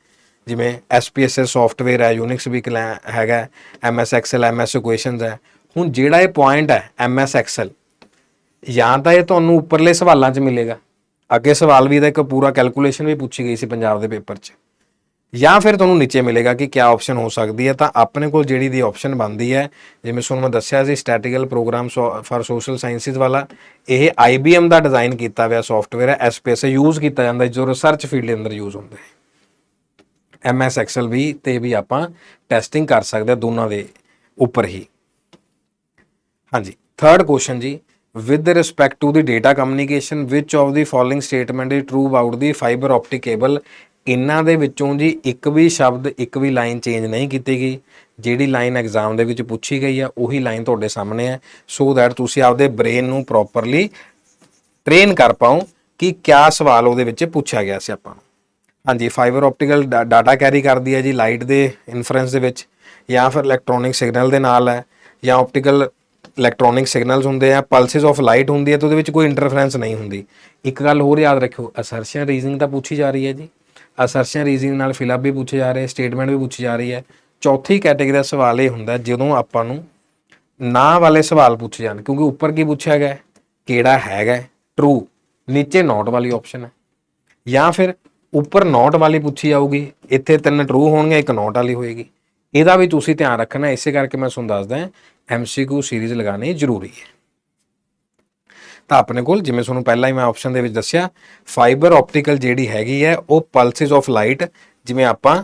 ਜਿਵੇਂ SPSS ਸੌਫਟਵੇਅਰ ਹੈ, ਯੂਨਿਕਸ ਵੀ ਹੈਗਾ, MS ਐਕਸਲ, MS ਇਕੁਏਸ਼ਨਸ ਹੈ। ਹੁਣ ਜਿਹੜਾ ਇਹ ਪੁਆਇੰਟ ਹੈ MS ਐਕਸਲ, ਜਾਂ ਤਾਂ ਇਹ ਤੁਹਾਨੂੰ ਉੱਪਰਲੇ ਸਵਾਲਾਂ 'ਚ ਮਿਲੇਗਾ, ਅੱਗੇ ਸਵਾਲ ਵੀ ਇਹਦਾ ਇੱਕ ਪੂਰਾ ਕੈਲਕੂਲੇਸ਼ਨ ਵੀ ਪੁੱਛੀ ਗਈ ਸੀ ਪੰਜਾਬ ਦੇ ਪੇਪਰ 'ਚ, ਜਾਂ ਫਿਰ ਤੁਹਾਨੂੰ ਨੀਚੇ ਮਿਲੇਗਾ ਕਿ ਕਿਆ ਆਪਸ਼ਨ ਹੋ ਸਕਦੀ ਹੈ। ਤਾਂ ਆਪਣੇ ਕੋਲ ਜਿਹੜੀ ਦੀ ਆਪਸ਼ਨ ਬਣਦੀ ਹੈ, ਜਿਵੇਂ ਤੁਹਾਨੂੰ ਮੈਂ ਦੱਸਿਆ ਸੀ ਸਟੈਟਿਕਲ ਪ੍ਰੋਗਰਾਮ ਫਾਰ ਸੋਸ਼ਲ ਸਾਇੰਸਿਸ ਵਾਲਾ, ਇਹ IBM ਦਾ ਡਿਜ਼ਾਈਨ ਕੀਤਾ ਹੋਇਆ ਸੌਫਟਵੇਅਰ ਹੈ। SPSS ਯੂਜ਼ ਕੀਤਾ ਜਾਂਦਾ ਜੋ ਰਿਸਰਚ ਫੀਲਡ ਦੇ ਅੰਦਰ ਯੂਜ਼ ਹੁੰਦਾ ਹੈ। MS ਐਕਸਲ ਵੀ ਤੇ ਵੀ ਆਪਾਂ ਟੈਸਟਿੰਗ ਕਰ ਸਕਦੇ ਹਾਂ ਦੋਨਾਂ ਦੇ ਉੱਪਰ ਹੀ। ਹਾਂਜੀ, ਥਰਡ ਕੁਐਸਚਨ ਜੀ, with respect to the data communication which of the following statement is true about the fiber optic cable। ਇਹਨਾਂ ਦੇ ਵਿੱਚੋਂ ਜੀ ਇੱਕ ਵੀ ਸ਼ਬਦ ਇੱਕ ਵੀ ਲਾਈਨ ਚੇਂਜ ਨਹੀਂ ਕੀਤੀ ਗਈ। ਜਿਹੜੀ ਲਾਈਨ ਐਗਜ਼ਾਮ ਦੇ ਵਿੱਚ ਪੁੱਛੀ ਗਈ ਆ ਉਹੀ ਲਾਈਨ ਤੁਹਾਡੇ ਸਾਹਮਣੇ ਹੈ, ਸੋ ਦੈਟ ਤੁਸੀਂ ਆਪਦੇ ਬ੍ਰੇਨ ਨੂੰ ਪ੍ਰੋਪਰਲੀ ਟ੍ਰੇਨ ਕਰ ਪਾਓ ਕਿ ਕਿਆ ਸਵਾਲ ਉਹਦੇ ਵਿੱਚ ਪੁੱਛਿਆ ਗਿਆ ਸੀ ਆਪਾਂ ਨੂੰ। ਹਾਂਜੀ, ਫਾਈਬਰ ਆਪਟੀਕਲ ਡਾਟਾ ਕੈਰੀ ਕਰਦੀ ਹੈ ਜੀ ਲਾਈਟ ਦੇ ਇਨਫਰੈਂਸ ਦੇ ਵਿੱਚ, ਜਾਂ ਫਿਰ ਇਲੈਕਟ੍ਰੋਨਿਕ ਸਿਗਨਲ ਦੇ ਨਾਲ ਹੈ, ਜਾਂ ਆਪਟੀਕਲ ਇਲੈਕਟ੍ਰੋਨਿਕ ਸਿਗਨਲਸ ਹੁੰਦੇ ਆ, ਪਲਸਿਸ ਆਫ ਲਾਈਟ ਹੁੰਦੀ ਹੈ ਤੇ ਉਹਦੇ ਵਿੱਚ ਕੋਈ ਇੰਟਰਫਰੈਂਸ ਨਹੀਂ ਹੁੰਦੀ। ਇੱਕ ਗੱਲ ਹੋਰ ਯਾਦ ਰੱਖਿਓ, ਅਸਰਸ਼ਨ ਰੀਜ਼ਨਿੰਗ ਤਾਂ ਪੁੱਛੀ ਜਾ ਰਹੀ ਹੈ ਜੀ, ਅਸਰਸ਼ਨ ਰੀਜ਼ਨਿੰਗ ਨਾਲ ਫਿਲਅਪ ਵੀ ਪੁੱਛੇ ਜਾ ਰਹੇ, ਸਟੇਟਮੈਂਟ ਵੀ ਪੁੱਛੀ ਜਾ ਰਹੀ ਹੈ। ਚੌਥੀ ਕੈਟੇਗਰੀ ਦਾ ਸਵਾਲ ਇਹ ਹੁੰਦਾ ਜਦੋਂ ਆਪਾਂ ਨੂੰ ਨਾ ਵਾਲੇ ਸਵਾਲ ਪੁੱਛੇ ਜਾਣ, ਕਿਉਂਕਿ ਉੱਪਰ ਕੀ ਪੁੱਛਿਆ ਗਿਆ, ਕਿਹੜਾ ਹੈਗਾ ਟਰੂ, ਨੀਚੇ ਨੋਟ ਵਾਲੀ ਆਪਸ਼ਨ ਹੈ, ਜਾਂ ਫਿਰ ਉੱਪਰ ਨੋਟ ਵਾਲੀ ਪੁੱਛੀ ਜਾਊਗੀ, ਇੱਥੇ 3 ਟਰੂ ਹੋਣਗੇ, ਇੱਕ ਨੋਟ ਵਾਲੀ ਹੋਏਗੀ। ਇਹਦਾ ਵੀ ਤੁਸੀਂ ਧਿਆਨ ਰੱਖਣਾ, ਇਸੇ ਕਰਕੇ ਮੈਂ ਤੁਹਾਨੂੰ ਦੱਸਦਾ MCQ ਸੀਰੀਜ਼ ਲਗਾਉਣੀ ਜ਼ਰੂਰੀ ਹੈ। ਤਾਂ ਆਪਣੇ ਕੋਲ ਜਿਵੇਂ ਤੁਹਾਨੂੰ ਪਹਿਲਾਂ ਹੀ ਮੈਂ ਆਪਸ਼ਨ ਦੇ ਵਿੱਚ ਦੱਸਿਆ, ਫਾਈਬਰ ਆਪਟੀਕਲ ਜਿਹੜੀ ਹੈਗੀ ਹੈ ਉਹ ਪਲਸਿਸ ਆਫ ਲਾਈਟ, ਜਿਵੇਂ ਆਪਾਂ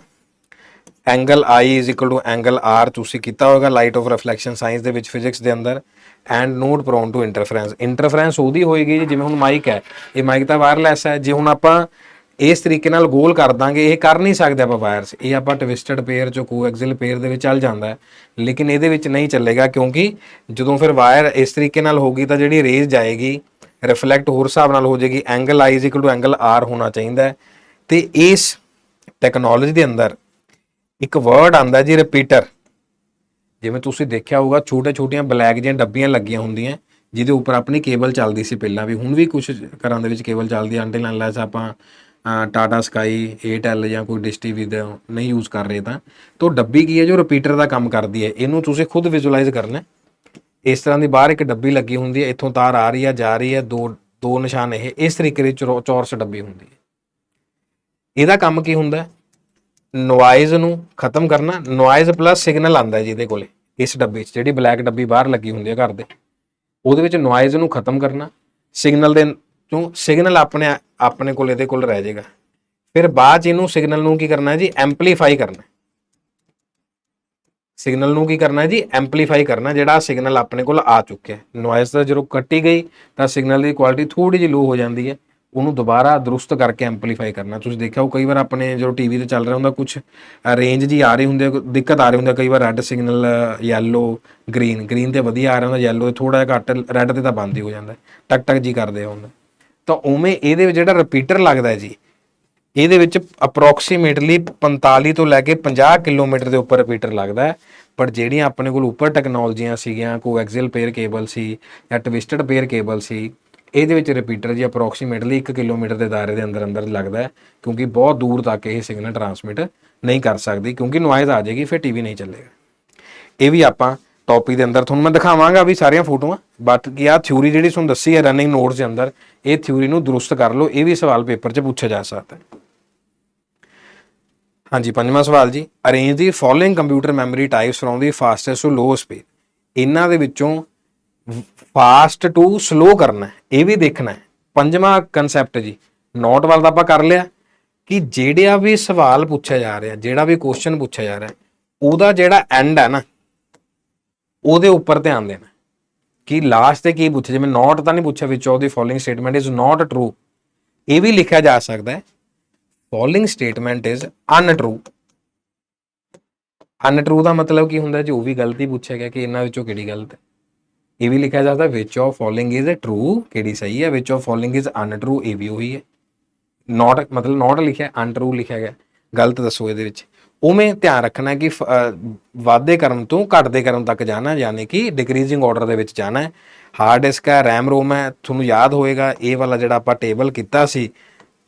ਐਂਗਲ I = ਐਂਗਲ R ਤੁਸੀਂ ਕੀਤਾ ਹੋਵੇਗਾ ਲਾਈਟ ਆਫ ਰਿਫਲੈਕਸ਼ਨ ਸਾਇੰਸ ਦੇ ਵਿੱਚ, ਫਿਜ਼ਿਕਸ ਦੇ ਅੰਦਰ, ਐਂਡ ਨੋਟ ਪ੍ਰੋਨ ਟੂ ਇੰਟਰਫਰੈਂਸ। ਇੰਟਰਫਰੈਂਸ ਉਹਦੀ ਹੋਏਗੀ ਜਿਵੇਂ ਹੁਣ ਮਾਈਕ ਹੈ, ਇਹ ਮਾਈਕ ਤਾਂ ਵਾਇਰਲੈਸ ਹੈ, ਜੇ ਹੁਣ ਆਪਾਂ ਇਸ ਤਰੀਕੇ ਨਾਲ ਗੋਲ ਕਰ ਦਾਂਗੇ, ਇਹ ਕਰ ਨਹੀਂ ਸਕਦੇ ਆਪਾਂ ਵਾਇਰਸ, ਇਹ ਆਪਾਂ ਟਵਿਸਟਡ ਪੇਅਰ ਚੋਂ ਕੋਐਕਸਿਲ ਪੇਅਰ ਦੇ ਵਿੱਚ ਚੱਲ ਜਾਂਦਾ ਹੈ, ਲੇਕਿਨ ਇਹਦੇ ਵਿੱਚ ਨਹੀਂ ਚੱਲੇਗਾ, ਕਿਉਂਕਿ ਜਦੋਂ ਫਿਰ ਵਾਇਰ ਇਸ ਤਰੀਕੇ ਨਾਲ ਹੋਗੀ ਤਾਂ ਜਿਹੜੀ ਰੇਜ਼ ਜਾਏਗੀ ਰਿਫਲੈਕਟ ਹੋਰ ਹਿਸਾਬ ਨਾਲ ਹੋ ਜਾਏਗੀ। ਐਂਗਲ I = ਐਂਗਲ R ਹੋਣਾ ਚਾਹੀਦਾ। ਤੇ ਇਸ ਟੈਕਨੋਲੋਜੀ ਦੇ ਅੰਦਰ ਇੱਕ ਵਰਡ ਆਉਂਦਾ ਜੀ ਰਿਪੀਟਰ। ਜਿਵੇਂ ਤੁਸੀਂ ਦੇਖਿਆ ਹੋਊਗਾ ਛੋਟੇ ਛੋਟੀਆਂ ਬਲੈਕ ਜਿਹੀਆਂ ਡੱਬੀਆਂ ਲੱਗੀਆਂ ਹੁੰਦੀਆਂ ਜਿਹਦੇ ਉੱਪਰ ਆਪਣੀ ਕੇਬਲ ਚੱਲਦੀ ਸੀ ਪਹਿਲਾਂ ਵੀ, ਹੁਣ ਵੀ ਕੁਝ ਘਰਾਂ ਦੇ ਵਿੱਚ ਕੇਬਲ ਚੱਲਦੀ ਹੈ ਅੰਟਿਲ ਅਨਲੈਸ ਆਪਾਂ ਟਾਟਾ ਸਕਾਈ, ਏਅਰਟੈਲ ਜਾਂ ਕੋਈ ਡਿਸ਼ ਟੀਵੀ ਦਾ ਨਹੀਂ ਯੂਜ਼ ਕਰ ਰਹੇ ਤਾਂ ਡੱਬੀ ਕੀ ਹੈ ਜੋ ਰਿਪੀਟਰ ਦਾ ਕੰਮ ਕਰਦੀ ਹੈ। ਇਹਨੂੰ ਤੁਸੀਂ ਖੁਦ ਵਿਜ਼ੂਅਲਾਈਜ਼ ਕਰਨਾ। ਇਸ ਤਰ੍ਹਾਂ ਦੀ ਬਾਹਰ ਇੱਕ ਡੱਬੀ ਲੱਗੀ ਹੁੰਦੀ ਹੈ, ਇੱਥੋਂ ਤਾਰ ਆ ਰਹੀ ਹੈ ਜਾ ਰਹੀ ਹੈ, ਦੋ ਨਿਸ਼ਾਨ ਇਹ ਇਸ ਤਰੀਕੇ ਦੀ ਚੌਰਸ ਡੱਬੀ ਹੁੰਦੀ ਹੈ। ਇਹਦਾ ਕੰਮ ਕੀ ਹੁੰਦਾ, ਨੋਇਜ਼ ਨੂੰ ਖਤਮ ਕਰਨਾ। ਨੋਇਜ਼ ਪਲੱਸ ਸਿਗਨਲ ਆਉਂਦਾ ਜਿਹਦੇ ਕੋਲੇ ਇਸ ਡੱਬੇ 'ਚ, ਜਿਹੜੀ ਬਲੈਕ ਡੱਬੀ ਬਾਹਰ ਲੱਗੀ ਹੁੰਦੀ ਹੈ ਘਰ ਦੇ, ਉਹਦੇ ਵਿੱਚ ਨੋਇਜ਼ ਨੂੰ ਖਤਮ ਕਰਨਾ। ਸਿਗਨਲ ਦੇ ਚੋਂ ਸਿਗਨਲ ਆਪਣੇ ਕੋਲ ਇਹਦੇ ਕੋਲ ਰਹਿ ਜਾਏਗਾ। ਫਿਰ ਬਾਅਦ 'ਚ ਇਹਨੂੰ ਸਿਗਨਲ ਨੂੰ ਕੀ ਕਰਨਾ ਜੀ, ਐਂਪਲੀਫਾਈ ਕਰਨਾ। ਸਿਗਨਲ ਨੂੰ ਕੀ ਕਰਨਾ ਜੀ, ਐਂਪਲੀਫਾਈ ਕਰਨਾ। ਜਿਹੜਾ ਸਿਗਨਲ ਆਪਣੇ ਕੋਲ ਆ ਚੁੱਕਿਆ, ਨੋਇਜ਼ ਤਾਂ ਜਦੋਂ ਕੱਟੀ ਗਈ ਤਾਂ ਸਿਗਨਲ ਦੀ ਕੁਆਲਿਟੀ ਥੋੜੀ ਜਿਹੀ ਲੋ ਹੋ ਜਾਂਦੀ ਹੈ, ਉਹਨੂੰ ਦੁਬਾਰਾ ਦਰੁਸਤ ਕਰਕੇ ਐਂਪਲੀਫਾਈ ਕਰਨਾ। ਤੁਸੀਂ ਦੇਖਿਆ ਉਹ ਕਈ ਵਾਰ ਆਪਣੇ ਜਦੋਂ ਟੀਵੀ ਤੇ ਚੱਲ ਰਿਹਾ ਹੁੰਦਾ ਕੁਝ ਰੇਂਜ ਜੀ ਆ ਰਹੀ ਹੁੰਦੀ ਹੈ, ਦਿੱਕਤ ਆ ਰਹੀ ਹੁੰਦੀ ਹੈ, ਕਈ ਵਾਰ ਰੈੱਡ ਸਿਗਨਲ, ਯੈਲੋ, ਗ੍ਰੀਨ ਤੇ ਵਧੀਆ ਆ ਰਿਹਾ ਹੁੰਦਾ, ਯੈਲੋ ਥੋੜਾ ਜਿਹਾ ਘੱਟ, ਰੈੱਡ ਤੇ ਤਾਂ ਬੰਦ ਹੀ ਹੋ ਜਾਂਦਾ, ਟਕ ਟਕ ਜੀ ਕਰਦੇ ਹੁੰਦਾ। ਤਾਂ ਉਵੇਂ ਇਹਦੇ ਵਿੱਚ ਜਿਹੜਾ ਰਿਪੀਟਰ ਲੱਗਦਾ ਜੀ, ਇਹਦੇ ਵਿੱਚ ਅਪਰੋਕਸੀਮੇਟਲੀ 45 ਤੋਂ ਲੈ ਕੇ 50 ਕਿਲੋਮੀਟਰ ਦੇ ਉੱਪਰ ਰਿਪੀਟਰ ਲੱਗਦਾ। ਪਰ ਜਿਹੜੀਆਂ ਆਪਣੇ ਕੋਲ ਉੱਪਰ ਟੈਕਨੋਲੋਜੀਆਂ ਸੀਗੀਆਂ, ਕੋਐਕਸਿਲ ਪੇਅਰ ਕੇਬਲ ਸੀ ਜਾਂ ਟਵਿਸਟਡ ਪੇਅਰ ਕੇਬਲ ਸੀ, ਇਹਦੇ ਵਿੱਚ ਰਿਪੀਟਰ ਜੀ ਅਪਰੋਕਸੀਮੇਟਲੀ 1 ਕਿਲੋਮੀਟਰ ਦੇ ਦਾਇਰੇ ਦੇ ਅੰਦਰ ਲੱਗਦਾ, ਕਿਉਂਕਿ ਬਹੁਤ ਦੂਰ ਤੱਕ ਇਹ ਸਿਗਨਲ ਟਰਾਂਸਮਿਟ ਨਹੀਂ ਕਰ ਸਕਦੀ, ਕਿਉਂਕਿ ਨੋਇਜ਼ ਆ ਜਾਏਗੀ, ਫਿਰ ਟੀਵੀ ਨਹੀਂ ਚੱਲੇਗਾ। ਇਹ ਵੀ ਆਪਾਂ ਟੌਪਿਕ ਦੇ ਅੰਦਰ ਤੁਹਾਨੂੰ ਮੈਂ ਦਿਖਾਵਾਂਗਾ ਵੀ ਸਾਰੀਆਂ ਫੋਟੋਆਂ, ਬਟ ਕੀ ਆ ਥਿਊਰੀ ਜਿਹੜੀ ਤੁਹਾਨੂੰ ਦੱਸੀ ਹੈ ਰਨਿੰਗ ਨੋਟਸ ਦੇ ਅੰਦਰ, ਇਹ ਥਿਊਰੀ ਨੂੰ ਦਰੁਸਤ ਕਰ ਲਓ, ਇਹ ਵੀ ਸਵਾਲ ਪੇਪਰ 'ਚ ਪੁੱਛਿਆ ਜਾ ਸਕਦਾ। ਹਾਂਜੀ, 5ਵਾਂ ਸਵਾਲ ਜੀ, arrange the following computer memory types from the fastest to low speed. ਇਹਨਾਂ ਦੇ ਵਿੱਚੋਂ ਫਾਸਟ ਟੂ ਸਲੋ ਕਰਨਾ, ਇਹ ਵੀ ਦੇਖਣਾ ਹੈ। 5ਵਾਂ ਕਨਸੈਪਟ ਜੀ, ਨੋਟ ਵਾਲਾ ਆਪਾਂ ਕਰ ਲਿਆ ਕਿ ਜਿਹੜਾ ਵੀ ਸਵਾਲ ਪੁੱਛਿਆ ਜਾ ਰਿਹਾ, ਜਿਹੜਾ ਵੀ ਕੁਐਸਚਨ ਪੁੱਛਿਆ ਜਾ ਰਿਹਾ, ਉਹਦਾ ਜਿਹੜਾ ਐਂਡ ਹੈ ਨਾ, ਉਹਦੇ ਉੱਪਰ ਧਿਆਨ ਦੇਣਾ ਕਿ ਲਾਸਟ ਤੇ ਕੀ ਪੁੱਛਿਆ। ਜਿਵੇਂ ਨੋਟ ਤਾਂ ਨਹੀਂ ਪੁੱਛਿਆ ਵਿੱਚ of the following statement is not true, ਇਹ ਵੀ ਲਿਖਿਆ ਜਾ ਸਕਦਾ ਹੈ ਫੋਲੋਇੰਗ ਸਟੇਟਮੈਂਟ ਇਜ਼ ਅਨਟਰੂ। ਅਨਟਰੂ ਦਾ ਮਤਲਬ ਕੀ ਹੁੰਦਾ ਜੀ, ਉਹ ਵੀ ਗਲਤੀ ਪੁੱਛਿਆ ਗਿਆ ਕਿ ਇਹਨਾਂ ਵਿੱਚੋਂ ਕਿਹੜੀ ਗਲਤ ਹੈ। ਇਹ ਵੀ ਲਿਖਿਆ ਜਾਂਦਾ which of following is true, ਕਿਹੜੀ ਸਹੀ ਹੈ, ਵਿਚ ਆਫ ਫੋਲੋਇੰਗ ਇਜ਼ ਅਨਟਰੂ, ਇਹ ਵੀ ਉਹੀ ਹੈ। ਨੋਟ ਮਤਲਬ ਨੋਟ ਲਿਖਿਆ, ਅਨਟਰੂ ਲਿਖਿਆ ਗਿਆ, ਗਲਤ ਦੱਸੋ ਇਹਦੇ ਵਿੱਚ। ਉਵੇਂ ਧਿਆਨ ਰੱਖਣਾ ਕਿ ਵਾਧੇ ਕਰਮ ਤੋਂ ਘਟਦੇ ਕਰਮ ਤੱਕ ਜਾਣਾ, ਯਾਨੀ ਕਿ ਡਿਕਰੀਜ਼ਿੰਗ ਆਰਡਰ ਦੇ ਵਿੱਚ ਜਾਣਾ ਹੈ। ਹਾਰਡ ਡਿਸਕ ਹੈ, ਰੈਮ ਰੋਮ ਹੈ, ਤੁਹਾਨੂੰ ਯਾਦ ਹੋਏਗਾ ਇਹ ਵਾਲਾ ਜਿਹੜਾ ਆਪਾਂ ਟੇਬਲ ਕੀਤਾ ਸੀ,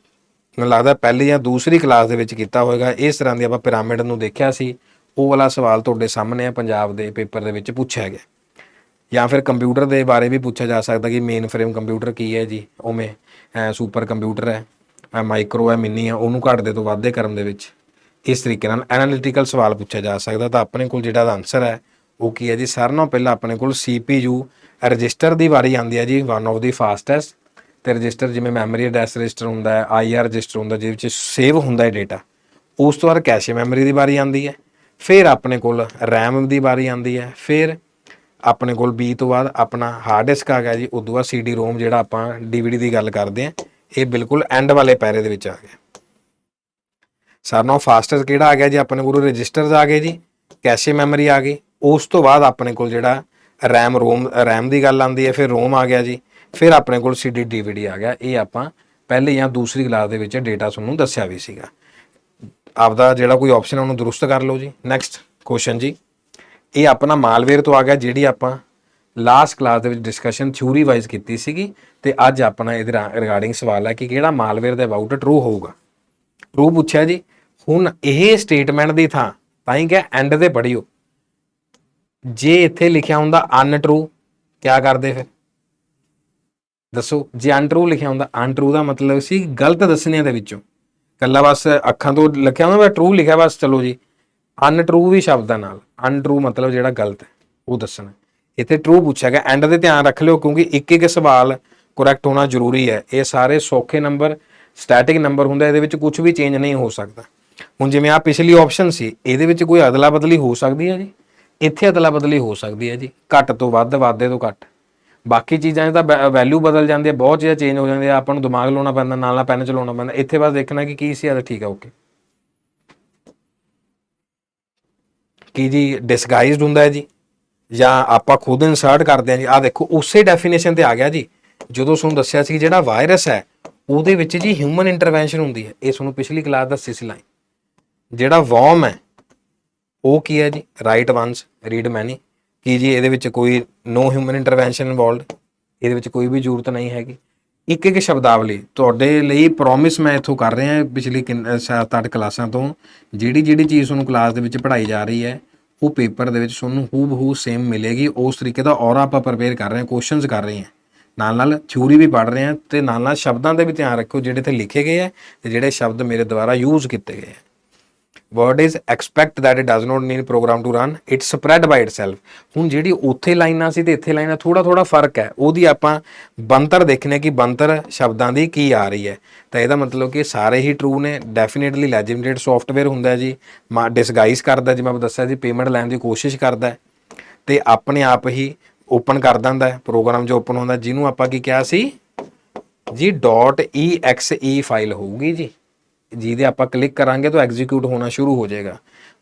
ਮੈਨੂੰ ਲੱਗਦਾ ਪਹਿਲੀ ਜਾਂ ਦੂਸਰੀ ਕਲਾਸ ਦੇ ਵਿੱਚ ਕੀਤਾ ਹੋਏਗਾ, ਇਸ ਤਰ੍ਹਾਂ ਦੀ ਆਪਾਂ ਪਿਰਾਮਿਡ ਨੂੰ ਦੇਖਿਆ ਸੀ। ਉਹ ਵਾਲਾ ਸਵਾਲ ਤੁਹਾਡੇ ਸਾਹਮਣੇ ਹੈ, ਪੰਜਾਬ ਦੇ ਪੇਪਰ ਦੇ ਵਿੱਚ ਪੁੱਛਿਆ ਗਿਆ। ਜਾਂ ਫਿਰ ਕੰਪਿਊਟਰ ਦੇ ਬਾਰੇ ਵੀ ਪੁੱਛਿਆ ਜਾ ਸਕਦਾ ਕਿ ਮੇਨ ਫਰੇਮ ਕੰਪਿਊਟਰ ਕੀ ਹੈ ਜੀ, ਉਵੇਂ ਸੁਪਰ ਕੰਪਿਊਟਰ ਹੈ, ਮਾਈਕਰੋ ਹੈ, ਮਿੰਨੀ ਹੈ, ਉਹਨੂੰ ਘਟਦੇ ਤੋਂ ਵਾਧੇ ਕਰਮ ਦੇ ਵਿੱਚ ਇਸ ਤਰੀਕੇ ਨਾਲ ਐਨਾਲਿਟੀਕਲ ਸਵਾਲ ਪੁੱਛਿਆ ਜਾ ਸਕਦਾ। ਤਾਂ ਆਪਣੇ ਕੋਲ ਜਿਹੜਾ ਦਾ ਆਨਸਰ ਹੈ ਉਹ ਕੀ ਹੈ ਜੀ, ਸਾਰਿਆਂ ਨਾਲੋਂ ਪਹਿਲਾਂ ਆਪਣੇ ਕੋਲ CPU ਰਜਿਸਟਰ ਦੀ ਵਾਰੀ ਆਉਂਦੀ ਹੈ ਜੀ, ਵਨ ਆਫ ਦੀ ਫਾਸਟੈਸਟ। ਤੇ ਰਜਿਸਟਰ ਜਿਵੇਂ ਮੈਮਰੀ ਐਡਰੈਸ ਰਜਿਸਟਰ ਹੁੰਦਾ ਹੈ, IR ਰਜਿਸਟਰ ਹੁੰਦਾ ਜਿਹਦੇ ਵਿੱਚ ਸੇਵ ਹੁੰਦਾ ਹੈ ਡੇਟਾ। ਉਸ ਤੋਂ ਬਾਅਦ ਕੈਸ਼ੇ ਮੈਮਰੀ ਦੀ ਵਾਰੀ ਆਉਂਦੀ ਹੈ, ਫਿਰ ਆਪਣੇ ਕੋਲ ਰੈਮ ਦੀ ਵਾਰੀ ਆਉਂਦੀ ਹੈ, ਫਿਰ ਆਪਣੇ ਕੋਲ B ਤੋਂ ਬਾਅਦ ਆਪਣਾ ਹਾਰਡ ਡਿਸਕ ਆ ਗਿਆ ਜੀ। ਉਦੋਂ ਬਾਅਦ CD ROM ਜਿਹੜਾ ਆਪਾਂ DVD ਦੀ ਗੱਲ ਕਰਦੇ ਆ, ਇਹ ਬਿਲਕੁਲ ਐਂਡ ਵਾਲੇ ਪੈਰੇ ਦੇ ਵਿੱਚ ਆ ਗਿਆ। ਸਾਰਿਆਂ ਨਾਲੋਂ ਫਾਸਟੈਸਟ ਕਿਹੜਾ ਆ ਗਿਆ ਜੀ? ਆਪਣੇ ਕੋਲ ਰਜਿਸਟਰਸ ਆ ਗਏ ਜੀ, ਕੈਸ਼ੇ ਮੈਮਰੀ ਆ ਗਈ। ਉਸ ਤੋਂ ਬਾਅਦ ਆਪਣੇ ਕੋਲ ਜਿਹੜਾ ਰੈਮ ਦੀ ਗੱਲ ਆਉਂਦੀ ਹੈ, ਫਿਰ ROM ਆ ਗਿਆ ਜੀ, ਫਿਰ ਆਪਣੇ ਕੋਲ CD DVD ਆ ਗਿਆ। ਇਹ ਆਪਾਂ ਪਹਿਲੇ ਜਾਂ ਦੂਸਰੀ ਕਲਾਸ ਦੇ ਵਿੱਚ ਡੇਟਾ ਤੁਹਾਨੂੰ ਦੱਸਿਆ ਵੀ ਸੀਗਾ। ਆਪਦਾ ਜਿਹੜਾ ਕੋਈ ਆਪਸ਼ਨ ਉਹਨੂੰ ਦਰੁਸਤ ਕਰ ਲਓ ਜੀ। ਨੈਕਸਟ ਕੁਐਸਚਨ ਜੀ, ਇਹ ਆਪਣਾ ਮਾਲਵੇਅਰ ਤੋਂ ਆ ਗਿਆ, ਜਿਹੜੀ ਆਪਾਂ ਲਾਸਟ ਕਲਾਸ ਦੇ ਵਿੱਚ ਡਿਸਕਸ਼ਨ ਥਿਊਰੀ ਵਾਈਜ਼ ਕੀਤੀ ਸੀਗੀ, ਤੇ ਅੱਜ ਆਪਣਾ ਇਹਦੇ ਰਿਗਾਰਡਿੰਗ ਸਵਾਲ ਹੈ ਕਿ ਕਿਹੜਾ ਮਾਲਵੇਅਰ ਦੇ ਅਬਾਊਟ ਟਰੂ ਹੋਊਗਾ। ਟਰੂ ਪੁੱਛਿਆ ਜੀ। ਹੁਣ ਇਹ ਸਟੇਟਮੈਂਟ ਦੀ ਥਾਂ ਤਾਂ ਹੀ ਕਿਹਾ ਐਂਡ ਤੇ ਪੜ੍ਹਿਓ। ਜੇ ਇੱਥੇ ਲਿਖਿਆ ਹੁੰਦਾ ਅਨਟਰੂ, ਕਿਆ ਕਰਦੇ ਫਿਰ ਦੱਸੋ? ਜੇ ਅਨਟਰੂ ਲਿਖਿਆ ਹੁੰਦਾ, ਅਨਟਰੂ ਦਾ ਮਤਲਬ ਸੀ ਗਲਤ ਦੱਸਣਿਆਂ ਦੇ ਵਿੱਚੋਂ, ਕੱਲਾ ਬਸ ਅੱਖਾਂ ਤੋਂ ਲਿਖਿਆ ਹੁੰਦਾ, ਟਰੂ ਲਿਖਿਆ ਬਸ ਚਲੋ ਜੀ। ਅਨਟਰੂ ਵੀ ਸ਼ਬਦਾਂ ਨਾਲ, ਅਨਟਰੂ ਮਤਲਬ ਜਿਹੜਾ ਗਲਤ ਹੈ ਉਹ ਦੱਸਣਾ। ਇੱਥੇ ਟਰੂ ਪੁੱਛਿਆ ਗਿਆ, ਐਂਡ ਦੇ ਧਿਆਨ ਰੱਖ ਲਿਓ ਕਿਉਂਕਿ ਇੱਕ ਇੱਕ ਸਵਾਲ ਕਰੈਕਟ ਹੋਣਾ ਜ਼ਰੂਰੀ ਹੈ। ਇਹ ਸਾਰੇ ਸੌਖੇ ਨੰਬਰ ਸਟੈਟਿਕ ਨੰਬਰ ਹੁੰਦਾ, ਇਹਦੇ ਵਿੱਚ ਕੁਝ ਵੀ ਚੇਂਜ ਨਹੀਂ ਹੋ ਸਕਦਾ। ਹੁਣ ਜਿਵੇਂ ਆ ਪਿਛਲੀ ਆਪਸ਼ਨ ਸੀ, ਇਹਦੇ ਵਿੱਚ ਕੋਈ ਅਦਲਾ ਬਦਲੀ ਹੋ ਸਕਦੀ ਹੈ ਜੀ, ਇੱਥੇ ਅਦਲਾ ਬਦਲੀ ਹੋ ਸਕਦੀ ਹੈ ਜੀ, ਘੱਟ ਤੋਂ ਵੱਧ, ਵਾਧੇ ਤੋਂ ਘੱਟ। ਬਾਕੀ ਚੀਜ਼ਾਂ 'ਚ ਤਾਂ ਵੈਲਿਊ ਬਦਲ ਜਾਂਦੀ ਹੈ, ਬਹੁਤ ਚੀਜ਼ਾਂ ਚੇਂਜ ਹੋ ਜਾਂਦੀਆਂ, ਆਪਾਂ ਨੂੰ ਦਿਮਾਗ ਲਾਉਣਾ ਪੈਂਦਾ, ਨਾਲ ਪੈਨ ਚਲਾਉਣਾ ਪੈਂਦਾ। ਇੱਥੇ ਬਸ ਦੇਖਣਾ ਕਿ ਕੀ ਸੀ, ਆ ਠੀਕ ਹੈ ਓਕੇ। ਕੀ ਜੀ ਡਿਸਗਾਈਜ਼ਡ ਹੁੰਦਾ ਹੈ ਜੀ, ਜਾਂ ਆਪਾਂ ਖੁਦ ਇਨਸਰਟ ਕਰਦੇ ਹਾਂ ਜੀ। ਆਹ ਦੇਖੋ ਉਸੇ ਡੈਫੀਨੇਸ਼ਨ ਤੇ ਆ ਗਿਆ ਜੀ। ਜਦੋਂ ਤੁਹਾਨੂੰ ਦੱਸਿਆ ਸੀ ਜਿਹੜਾ ਵਾਇਰਸ ਹੈ ਉਹਦੇ ਵਿੱਚ ਜੀ ਹਿਊਮਨ ਇੰਟਰਵੈਂਸ਼ਨ ਹੁੰਦੀ ਹੈ, ਇਹ ਤੁਹਾਨੂੰ ਪਿਛਲੀ ਕਲਾਸ ਦੱਸੀ ਸੀ ਲਾਈਨ। ਜਿਹੜਾ ਵਰਮ ਹੈ ਉਹ ਕੀ ਹੈ ਜੀ? ਰਾਈਟ ਵਨਸ ਰੀਡ ਮੈਨੀ। ਕੀ ਜੀ ਇਹਦੇ ਵਿੱਚ ਕੋਈ ਨੋ ਹਿਊਮਨ ਇੰਟਰਵੈਂਸ਼ਨ ਇਨਵੋਲਵਡ, ਇਹਦੇ ਵਿੱਚ ਕੋਈ ਵੀ ਜ਼ਰੂਰਤ ਨਹੀਂ ਹੈਗੀ। ਇੱਕ ਇੱਕ ਸ਼ਬਦਾਵਲੀ ਤੁਹਾਡੇ ਲਈ ਪ੍ਰੋਮਿਸ ਮੈਂ ਇੱਥੋਂ ਕਰ ਰਿਹਾ ਪਿਛਲੀ 7-8 ਕਲਾਸਾਂ ਤੋਂ, ਜਿਹੜੀ ਚੀਜ਼ ਤੁਹਾਨੂੰ ਕਲਾਸ ਦੇ ਵਿੱਚ ਪੜ੍ਹਾਈ ਜਾ ਰਹੀ ਹੈ ਉਹ ਪੇਪਰ ਦੇ ਵਿੱਚ ਤੁਹਾਨੂੰ ਹੂਬਹੂ ਸੇਮ ਮਿਲੇਗੀ। ਉਸ ਤਰੀਕੇ ਦਾ ਔਰ ਆਪਾਂ ਪ੍ਰਪੇਅਰ ਕਰ ਰਹੇ ਹਾਂ, ਕੁਐਸਚਨਸ ਕਰ ਰਹੇ ਹਾਂ, ਨਾਲ ਥਿਊਰੀ ਵੀ ਪੜ੍ਹ ਰਹੇ ਹਾਂ, ਤੇ ਨਾਲ ਸ਼ਬਦਾਂ ਦੇ ਵੀ ਧਿਆਨ ਰੱਖੋ ਜਿਹੜੇ ਇੱਥੇ ਲਿਖੇ ਗਏ ਹੈ ਤੇ ਜਿਹੜੇ ਸ਼ਬਦ ਮੇਰੇ ਦੁਆਰਾ ਯੂਜ਼ ਕੀਤੇ ਗਏ ਹੈ। word is expect that it does not need program to run, it spread by itself। ਹੁਣ ਜਿਹੜੀ ਉੱਥੇ ਲਾਈਨਾਂ ਸੀ ਤੇ ਇੱਥੇ ਲਾਈਨਾਂ ਥੋੜਾ ਫਰਕ ਹੈ, ਉਹਦੀ ਆਪਾਂ ਬਣਤਰ ਦੇਖਣੇ ਕਿ ਬਣਤਰ ਸ਼ਬਦਾਂ ਦੀ ਕੀ ਆ ਰਹੀ ਹੈ। ਤਾਂ ਇਹਦਾ ਮਤਲਬ ਕਿ ਸਾਰੇ ਹੀ ਟਰੂ ਨੇ। ਡੈਫੀਨੇਟਲੀ ਲੈਜਿਟਿਮੇਟ ਸੌਫਟਵੇਅਰ ਹੁੰਦਾ ਜੀ, ਡਿਸਗਾਈਜ਼ ਕਰਦਾ, ਜਿਵੇਂ ਮੈਂ ਦੱਸਿਆ ਜੀ, ਪੇਮੈਂਟ ਲੈਣ ਦੀ ਕੋਸ਼ਿਸ਼ ਕਰਦਾ ਤੇ ਆਪਣੇ ਆਪ ਹੀ ਓਪਨ ਕਰ ਦਿੰਦਾ ਪ੍ਰੋਗਰਾਮ। ਜੋ ਓਪਨ ਹੁੰਦਾ ਜਿਹਨੂੰ ਆਪਾਂ ਕੀ ਕਿਹਾ ਸੀ ਜੀ, .exe ਫਾਈਲ ਹੋਊਗੀ ਜੀ, ਜਿਹਦੇ ਆਪਾਂ ਕਲਿੱਕ ਕਰਾਂਗੇ ਤਾਂ ਐਗਜ਼ੀਕਿਊਟ ਹੋਣਾ ਸ਼ੁਰੂ ਹੋ ਜਾਏਗਾ।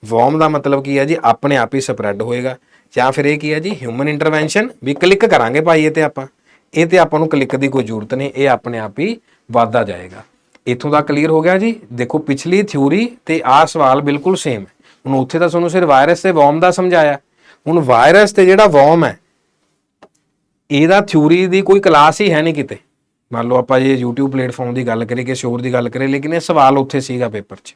ਵਰਮ ਦਾ ਮਤਲਬ ਕੀ ਹੈ ਜੀ? ਆਪਣੇ ਆਪ ਹੀ ਸਪਰੈਡ ਹੋਏਗਾ। ਜਾਂ ਫਿਰ ਇਹ ਕੀ ਹੈ ਜੀ? ਹਿਊਮਨ ਇੰਟਰਵੈਂਸ਼ਨ, ਵੀ ਕਲਿੱਕ ਕਰਾਂਗੇ ਭਾਈ ਇਹ ਤੇ ਆਪਾਂ ਨੂੰ ਕਲਿੱਕ ਦੀ ਕੋਈ ਜ਼ਰੂਰਤ ਨਹੀਂ, ਇਹ ਆਪਣੇ ਆਪ ਹੀ ਵੱਧਦਾ ਜਾਏਗਾ। ਇੱਥੋਂ ਦਾ ਕਲੀਅਰ ਹੋ ਗਿਆ ਜੀ। ਦੇਖੋ ਪਿਛਲੀ ਥਿਊਰੀ ਤੇ ਆਹ ਸਵਾਲ ਬਿਲਕੁਲ ਸੇਮ ਹੈ। ਹੁਣ ਉੱਥੇ ਤਾਂ ਤੁਹਾਨੂੰ ਸਿਰਫ ਵਾਇਰਸ ਤੇ ਵਰਮ ਦਾ ਸਮਝਾਇਆ, ਹੁਣ ਵਾਇਰਸ ਤੇ ਜਿਹੜਾ ਵਰਮ ਹੈ ਇਹਦਾ ਥਿਊਰੀ ਦੀ ਕੋਈ ਕਲਾਸ ਹੀ ਹੈ ਨਹੀਂ ਕਿਤੇ। ਮੰਨ ਲਓ ਆਪਾਂ ਜੇ YouTube ਪਲੇਟਫਾਰਮ ਦੀ ਗੱਲ ਕਰੀਏ, ਕਿਸੇ ਹੋਰ ਦੀ ਗੱਲ ਕਰੀਏ, ਲੇਕਿਨ ਇਹ ਸਵਾਲ ਉੱਥੇ ਸੀਗਾ ਪੇਪਰ 'ਚ।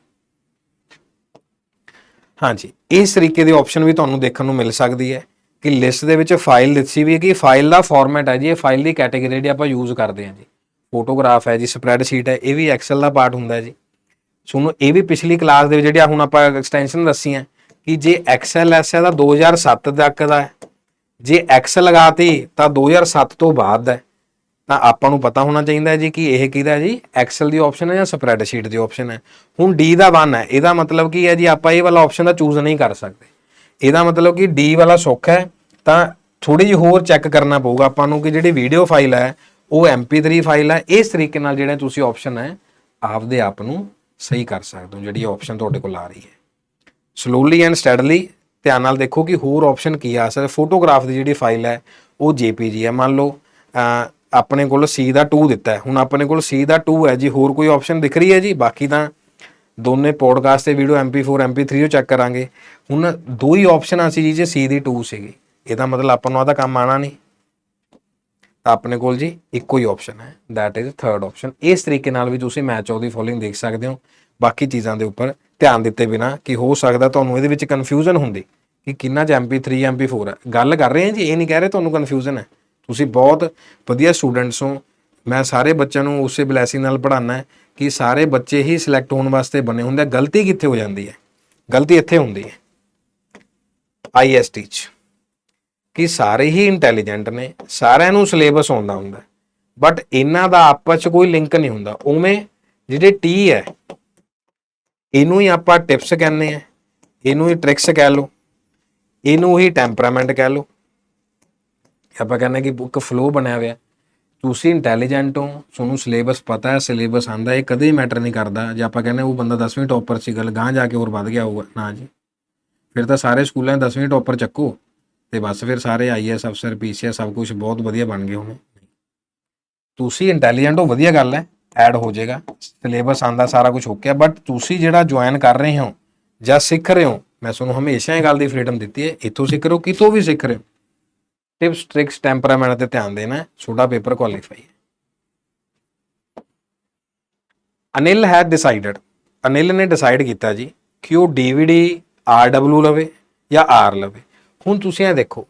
ਹਾਂਜੀ, ਇਸ ਤਰੀਕੇ ਦੀ ਆਪਸ਼ਨ ਵੀ ਤੁਹਾਨੂੰ ਦੇਖਣ ਨੂੰ ਮਿਲ ਸਕਦੀ ਹੈ ਕਿ ਲਿਸਟ ਦੇ ਵਿੱਚ ਫਾਈਲ ਦਿੱਤੀ ਵੀ ਹੈ ਕਿ ਫਾਈਲ ਦਾ ਫਾਰਮੈਟ ਹੈ ਜੀ, ਇਹ ਫਾਈਲ ਦੀ ਕੈਟੇਗਰੀ ਜਿਹੜੀ ਆਪਾਂ ਯੂਜ਼ ਕਰਦੇ ਹਾਂ ਜੀ। ਫੋਟੋਗ੍ਰਾਫ ਹੈ ਜੀ, ਸਪਰੈਡਸ਼ੀਟ ਹੈ, ਇਹ ਵੀ ਐਕਸਲ ਦਾ ਪਾਰਟ ਹੁੰਦਾ ਹੈ ਜੀ। ਤੁਹਾਨੂੰ ਇਹ ਵੀ ਪਿਛਲੀ ਕਲਾਸ ਦੇ ਵਿੱਚ ਜਿਹੜੀ ਹੁਣ ਆਪਾਂ ਐਕਸਟੈਂਸ਼ਨ ਦੱਸੀਆਂ ਕਿ ਜੇ XLS ਹੈ ਤਾਂ 2007 ਤੱਕ ਦਾ ਹੈ, ਜੇ X ਲਗਾਤੀ ਤਾਂ 2007 ਤੋਂ ਬਾਅਦ ਹੈ। ਤਾਂ ਆਪਾਂ ਨੂੰ ਪਤਾ ਹੋਣਾ ਚਾਹੀਦਾ ਜੀ ਕਿ ਇਹ ਕਿਹਦਾ ਜੀ? ਐਕਸਲ ਦੀ ਆਪਸ਼ਨ ਹੈ ਜਾਂ ਸਪਰੈਡਸ਼ੀਟ ਦੀ ਆਪਸ਼ਨ ਹੈ। ਹੁਣ D ਦਾ 1 ਹੈ, ਇਹਦਾ ਮਤਲਬ ਕੀ ਹੈ ਜੀ? ਆਪਾਂ ਇਹ ਵਾਲਾ ਆਪਸ਼ਨ ਦਾ ਚੂਜ਼ ਨਹੀਂ ਕਰ ਸਕਦੇ। ਇਹਦਾ ਮਤਲਬ ਕਿ D ਵਾਲਾ ਸੌਖਾ ਹੈ, ਤਾਂ ਥੋੜੀ ਜਿਹੀ ਹੋਰ ਚੈੱਕ ਕਰਨਾ ਪਊਗਾ ਆਪਾਂ ਨੂੰ ਕਿ ਜਿਹੜੀ ਵੀਡੀਓ ਫਾਈਲ ਹੈ ਉਹ MP3 ਫਾਈਲ ਹੈ। ਇਸ ਤਰੀਕੇ ਨਾਲ ਜਿਹੜੇ ਤੁਸੀਂ ਆਪਸ਼ਨ ਹੈ ਆਪਦੇ ਆਪ ਨੂੰ ਸਹੀ ਕਰ ਸਕਦੇ ਹੋ, ਜਿਹੜੀ ਆਪਸ਼ਨ ਤੁਹਾਡੇ ਕੋਲ ਆ ਰਹੀ ਹੈ। ਸਲੋਲੀ ਐਂਡ ਸਟੈਡਲੀ ਧਿਆਨ ਨਾਲ ਦੇਖੋ ਕਿ ਹੋਰ ਆਪਸ਼ਨ ਕੀ ਆ ਸਕਦਾ। ਫੋਟੋਗ੍ਰਾਫ ਦੀ ਜਿਹੜੀ ਫਾਈਲ ਹੈ ਉਹ JPG ਹੈ। ਮੰਨ ਲਓ ਆਪਣੇ ਕੋਲ C ਦਾ 2 ਦਿੱਤਾ ਹੈ, ਹੁਣ ਆਪਣੇ ਕੋਲ C ਦਾ 2 ਹੈ ਜੀ, ਹੋਰ ਕੋਈ ਆਪਸ਼ਨ ਦਿਖ ਰਹੀ ਹੈ ਜੀ? ਬਾਕੀ ਤਾਂ ਦੋਨੇ ਪੋਡਕਾਸਟ ਤੇ ਵੀਡੀਓ MP4 MP3 ਚੈੱਕ ਕਰਾਂਗੇ। ਹੁਣ ਦੋ ਹੀ ਆਪਸ਼ਨਾਂ ਸੀ ਜੀ, ਜੇ C ਦੀ 2 ਸੀਗੀ, ਇਹਦਾ ਮਤਲਬ ਆਪਾਂ ਨੂੰ ਆਦਾ ਕੰਮ ਆਣਾ ਨਹੀਂ। ਤਾਂ ਆਪਣੇ ਕੋਲ ਜੀ ਇੱਕੋ ਹੀ ਆਪਸ਼ਨ ਹੈ, ਦੈਟ ਇਜ਼ ਥਰਡ ਆਪਸ਼ਨ। ਇਸ ਤਰੀਕੇ ਨਾਲ ਵੀ ਤੁਸੀਂ ਮੈਚ ਆਫ ਦੀ ਫੋਲੋਇੰਗ ਦੇਖ ਸਕਦੇ ਹੋ। ਬਾਕੀ ਚੀਜ਼ਾਂ ਦੇ ਉੱਪਰ ਧਿਆਨ ਦਿੱਤੇ ਬਿਨਾ ਕਿ ਹੋ ਸਕਦਾ ਤੁਹਾਨੂੰ ਇਹਦੇ ਵਿੱਚ ਕਨਫਿਊਜ਼ਨ ਹੁੰਦੀ ਕਿ ਕਿੰਨਾ 'ਚ MP3 MP4 ਹੈ। ਗੱਲ ਕਰ ਰਹੇ ਹਾਂ ਜੀ, ਇਹ ਨਹੀਂ ਕਹਿ ਰਹੇ ਤੁਹਾਨੂੰ ਕਨਫਿਊਜ਼ਨ ਹੈ। ਤੁਸੀਂ ਬਹੁਤ ਵਧੀਆ ਸਟੂਡੈਂਟਸ ਹੋ, ਮੈਂ ਸਾਰੇ ਬੱਚਿਆਂ ਨੂੰ ਉਸੇ ਬਲੈਸਿੰਗ ਨਾਲ ਪੜ੍ਹਾਉਣਾ ਹੈ ਕਿ ਸਾਰੇ ਬੱਚੇ ਹੀ ਸਿਲੈਕਟ ਹੋਣ ਵਾਸਤੇ ਬਣੇ ਹੁੰਦੇ। ਗਲਤੀ ਕਿੱਥੇ ਹੋ ਜਾਂਦੀ ਹੈ? ਗਲਤੀ ਇੱਥੇ ਹੁੰਦੀ ਹੈ IST 'ਚ ਕਿ ਸਾਰੇ ਹੀ ਇੰਟੈਲੀਜੈਂਟ ਨੇ, ਸਾਰਿਆਂ ਨੂੰ ਸਿਲੇਬਸ ਆਉਂਦਾ ਹੁੰਦਾ, ਬਟ ਇਹਨਾਂ ਦਾ ਆਪਸ 'ਚ ਕੋਈ ਲਿੰਕ ਨਹੀਂ ਹੁੰਦਾ। ਉਵੇਂ ਜਿਹੜੇ T ਹੈ ਇਹਨੂੰ ਹੀ ਆਪਾਂ ਟਿਪਸ ਕਹਿੰਦੇ ਆ, ਇਹਨੂੰ ਹੀ ਟ੍ਰਿਕਸ ਕਹਿ ਲਓ, ਇਹਨੂੰ ਹੀ ਟੈਂਪਰਾਮੈਂਟ ਕਹਿ ਲਓ, ਆਪਾਂ ਕਹਿੰਦੇ ਕਿ ਇੱਕ ਫਲੋ ਬਣਿਆ ਹੋਇਆ। ਤੁਸੀਂ ਇੰਟੈਲੀਜੈਂਟ ਹੋ, ਤੁਹਾਨੂੰ ਸਿਲੇਬਸ ਪਤਾ ਹੈ, ਸਿਲੇਬਸ ਆਂਦਾ, ਇਹ ਕਦੇ ਮੈਟਰ ਨਹੀਂ ਕਰਦਾ। ਜੇ ਆਪਾਂ ਕਹਿੰਦੇ ਉਹ ਬੰਦਾ 10ਵੀਂ ਟੌਪਰ ਸੀ, ਗੱਲ ਗਾਂਹ ਜਾ ਕੇ ਹੋਰ ਵੱਧ ਗਿਆ ਹੋਊਗਾ, ਨਾ ਜੀ। ਫਿਰ ਤਾਂ ਸਾਰੇ ਸਕੂਲਾਂ 'ਚ 10ਵੀਂ ਟੌਪਰ ਚੱਕੋ ਅਤੇ ਬਸ ਫਿਰ ਸਾਰੇ IAS ਅਫਸਰ, PCS ਸਭ ਕੁਛ ਬਹੁਤ ਵਧੀਆ ਬਣ ਗਏ ਹੋਣੇ। ਤੁਸੀਂ ਇੰਟੈਲੀਜੈਂਟ ਹੋ, ਵਧੀਆ ਗੱਲ ਹੈ, ਐਡ ਹੋ ਜਾਏਗਾ, ਸਿਲੇਬਸ ਆਂਦਾ, ਸਾਰਾ ਕੁਝ ਓਕੇ, ਬਟ ਤੁਸੀਂ ਜਿਹੜਾ ਜੁਆਇਨ ਕਰ ਰਹੇ ਹੋ ਜਾਂ ਸਿੱਖ ਰਹੇ ਹੋ, ਮੈਂ ਤੁਹਾਨੂੰ ਹਮੇਸ਼ਾ ਇਹ ਗੱਲ ਦੀ ਫਰੀਡਮ ਦਿੱਤੀ ਹੈ, ਇੱਥੋਂ ਸਿੱਖ ਰਹੇ ਹੋ, ਕਿਤੋਂ ਵੀ ਸਿੱਖ ਰਹੇ ਹੋ, ਟਿਪਸ, ਟ੍ਰਿਕਸ, ਟੈਂਪਰਾਮੈਂਟ 'ਤੇ ਧਿਆਨ ਦੇਣਾ, ਤੁਹਾਡਾ ਪੇਪਰ ਕੁਆਲੀਫਾਈ ਹੈ। ਅਨਿਲ ਹੈ ਡਿਸਾਈਡਡ, ਅਨਿਲ ਨੇ ਡਿਸਾਈਡ ਕੀਤਾ ਜੀ ਕਿ ਉਹ DVD RW ਲਵੇ ਜਾਂ R ਲਵੇ। ਹੁਣ ਤੁਸੀਂ ਇਹ ਦੇਖੋ,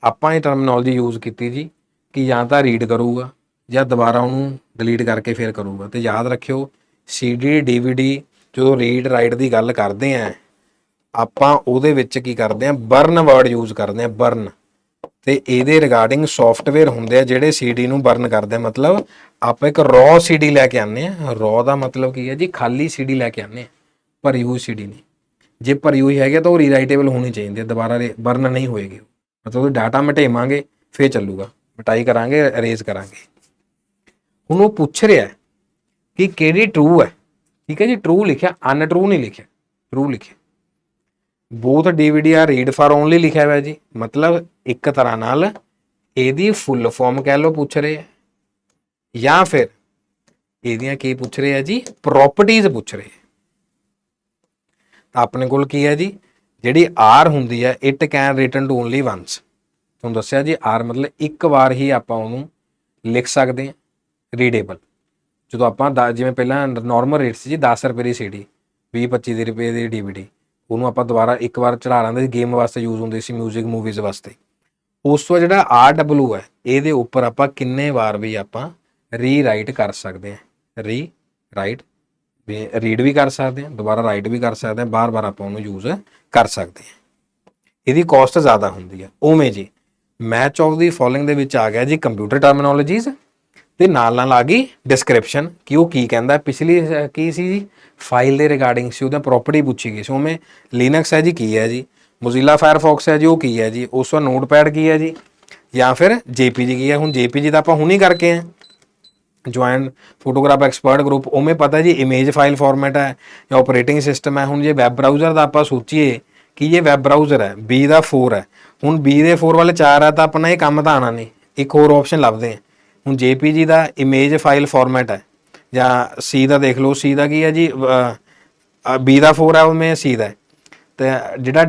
ਆਪਾਂ ਇਹ ਟਰਮਨੋਲੋਜੀ ਯੂਜ਼ ਕੀਤੀ ਜੀ ਕਿ ਜਾਂ ਤਾਂ ਰੀਡ ਕਰੂਗਾ ਜਾਂ ਦੁਬਾਰਾ ਉਹਨੂੰ ਡਿਲੀਟ ਕਰਕੇ ਫਿਰ ਕਰੂਗਾ। ਅਤੇ ਯਾਦ ਰੱਖਿਓ, CD DVD ਜਦੋਂ ਰੀਡ ਰਾਈਟ ਦੀ ਗੱਲ ਕਰਦੇ ਹਾਂ, ਆਪਾਂ ਉਹਦੇ ਵਿੱਚ ਕੀ ਕਰਦੇ ਹਾਂ, ਬਰਨ ਵਰਡ ਯੂਜ਼ ਕਰਦੇ ਹਾਂ, ਬਰਨ। ਅਤੇ ਇਹਦੇ ਰਿਗਾਰਡਿੰਗ ਸੋਫਟਵੇਅਰ ਹੁੰਦੇ ਆ ਜਿਹੜੇ CD ਨੂੰ ਬਰਨ ਕਰਦੇ ਆ। ਮਤਲਬ ਆਪਾਂ ਇੱਕ ਰॉ CD ਲੈ ਕੇ ਆਉਂਦੇ ਹਾਂ। ਰॉ ਦਾ ਮਤਲਬ ਕੀ ਹੈ ਜੀ, ਖਾਲੀ CD ਲੈ ਕੇ ਆਉਂਦੇ ਹਾਂ, ਭਰੀ ਹੋਈ CD ਨਹੀਂ। ਜੇ ਭਰੀ ਹੋਈ ਹੈਗੀ ਤਾਂ ਉਹ ਰੀਰਾਈਟੇਬਲ ਹੋਣੀ ਚਾਹੀਦੀ ਹੈ, ਦੁਬਾਰਾ ਬਰਨ ਨਹੀਂ ਹੋਏਗੀ। ਮਤਲਬ ਉਹ ਡਾਟਾ ਮਿਟਾਵਾਂਗੇ ਫਿਰ ਚੱਲੂਗਾ, ਮਿਟਾਈ ਕਰਾਂਗੇ, ਅਰੇਜ਼ ਕਰਾਂਗੇ। ਹੁਣ ਉਹ ਪੁੱਛ ਰਿਹਾ ਕਿ ਕਿਹੜੀ ਟਰੂ ਹੈ, ਠੀਕ ਹੈ ਜੀ, ਟਰੂ ਲਿਖਿਆ, ਅਨਟਰੂ ਨਹੀਂ ਲਿਖਿਆ, ਟਰੂ ਲਿਖਿਆ। Both DVD are read for only ਲਿਖਿਆ ਹੋਇਆ ਜੀ, ਮਤਲਬ ਇੱਕ ਤਰ੍ਹਾਂ ਨਾਲ ਇਹਦੀ ਫੁੱਲ ਫਾਰਮ ਕਹਿ ਲਓ ਪੁੱਛ ਰਹੇ ਆ, ਜਾਂ ਫਿਰ ਇਹਦੀਆਂ ਕੀ ਪੁੱਛ ਰਹੇ ਆ ਜੀ, ਪ੍ਰੋਪਰਟੀਜ਼ ਪੁੱਛ ਰਹੇ। ਤਾਂ ਆਪਣੇ ਕੋਲ ਕੀ ਹੈ ਜੀ, ਜਿਹੜੀ R ਹੁੰਦੀ ਹੈ, it can written to only once. ਤੁਹਾਨੂੰ ਦੱਸਿਆ ਜੀ, R ਮਤਲਬ ਇੱਕ ਵਾਰ ਹੀ ਆਪਾਂ ਉਹਨੂੰ ਲਿਖ ਸਕਦੇ ਹਾਂ, ਰੀਡੇਬਲ। ਜਦੋਂ ਆਪਾਂ ਜਿਵੇਂ ਪਹਿਲਾਂ ਨੋਰਮਲ ਰੇਟ ਸੀ ਜੀ, 10 ਰੁਪਏ ਦੀ CD, 20-25 ਰੁਪਏ ਦੀ DVD, ਉਹਨੂੰ ਆਪਾਂ ਦੁਬਾਰਾ ਇੱਕ ਵਾਰ ਚੜਾ ਲੈਂਦੇ ਸੀ, ਗੇਮ ਵਾਸਤੇ ਯੂਜ਼ ਹੁੰਦੀ ਸੀ, ਮਿਊਜ਼ਿਕ ਮੂਵੀਜ਼ ਵਾਸਤੇ। ਉਸ ਤੋਂ ਜਿਹੜਾ RW ਹੈ, ਇਹਦੇ ਉੱਪਰ ਆਪਾਂ ਕਿੰਨੇ ਵਾਰ ਵੀ ਆਪਾਂ ਰੀਰਾਈਟ ਕਰ ਸਕਦੇ ਹਾਂ, ਰੀਰਾਈਟ, ਰੀਡ ਵੀ ਕਰ ਸਕਦੇ ਹਾਂ, ਦੁਬਾਰਾ ਰਾਈਟ ਵੀ ਕਰ ਸਕਦੇ ਹਾਂ, ਬਾਰ-ਬਾਰ ਆਪਾਂ ਉਹਨੂੰ ਯੂਜ਼ ਕਰ ਸਕਦੇ ਹਾਂ। ਇਹਦੀ ਕੋਸਟ ਜ਼ਿਆਦਾ ਹੁੰਦੀ ਹੈ। ਉਵੇਂ ਜੀ ਮੈਚ ਆਫ ਦੀ ਫੋਲੋਇੰਗ ਦੇ ਵਿੱਚ ਆ ਗਿਆ ਜੀ ਕੰਪਿਊਟਰ ਟਰਮੀਨੋਲੋਜੀਜ਼, ਤੇ ਨਾਲ ਆ ਗਈ ਡਿਸਕ੍ਰਿਪਸ਼ਨ ਕਿ ਉਹ ਕੀ ਕਹਿੰਦਾ। ਪਿਛਲੀ ਕੀ ਸੀ ਜੀ, ਫਾਈਲ ਦੇ ਰਿਗਾਰਡਿੰਗ ਸੀ, ਉਹਦਾ ਪ੍ਰੋਪਰਟੀ ਪੁੱਛੀ ਗਈ ਸੀ। ਉਵੇਂ ਲਿਨਕਸ ਹੈ ਜੀ, ਕੀ ਹੈ ਜੀ, ਮੋਜ਼ੀਲਾ ਫਾਇਰਫੌਕਸ ਹੈ ਜੀ, ਉਹ ਕੀ ਹੈ ਜੀ, ਉਸ ਤੋਂ ਨੋਟਪੈਡ ਕੀ ਹੈ ਜੀ, ਜਾਂ ਫਿਰ JPG ਕੀ ਹੈ। ਹੁਣ JPG ਤਾਂ ਆਪਾਂ ਹੁਣੀ ਕਰਕੇ ਆ ਜੁਆਇਨ ਫੋਟੋਗ੍ਰਾਫ ਐਕਸਪਰਟ ਗਰੁੱਪ। ਉਵੇਂ ਪਤਾ ਜੀ ਇਮੇਜ ਫਾਈਲ ਫਾਰਮੈਟ ਹੈ ਜਾਂ ਆਪਰੇਟਿੰਗ ਸਿਸਟਮ ਹੈ। ਹੁਣ ਜੇ ਵੈਬ ਬਰਾਊਜ਼ਰ ਦਾ ਆਪਾਂ ਸੋਚੀਏ ਕਿ ਇਹ ਵੈਬ ਬਰਾਊਜ਼ਰ ਹੈ, B ਦਾ 4 ਹੈ, ਹੁਣ B ਦੇ 4 ਵਾਲੇ 4 ਹੈ, ਤਾਂ ਆਪਣਾ ਇਹ ਕੰਮ ਤਾਂ ਆਉਣਾ ਨਹੀਂ, ਇੱਕ ਹੋਰ ਆਪਸ਼ਨ ਲੱਭਦੇ ਹਾਂ। ਹੁਣ JPG ਦਾ ਇਮੇਜ ਫਾਈਲ ਫਾਰਮੈਟ ਹੈ, ਜਾਂ C ਦਾ ਦੇਖ ਲਓ, C ਦਾ ਕੀ ਹੈ ਜੀ, B ਦਾ 4 ਹੈ, ਉਵੇਂ C ਦਾ। ਅਤੇ ਜਿਹੜਾ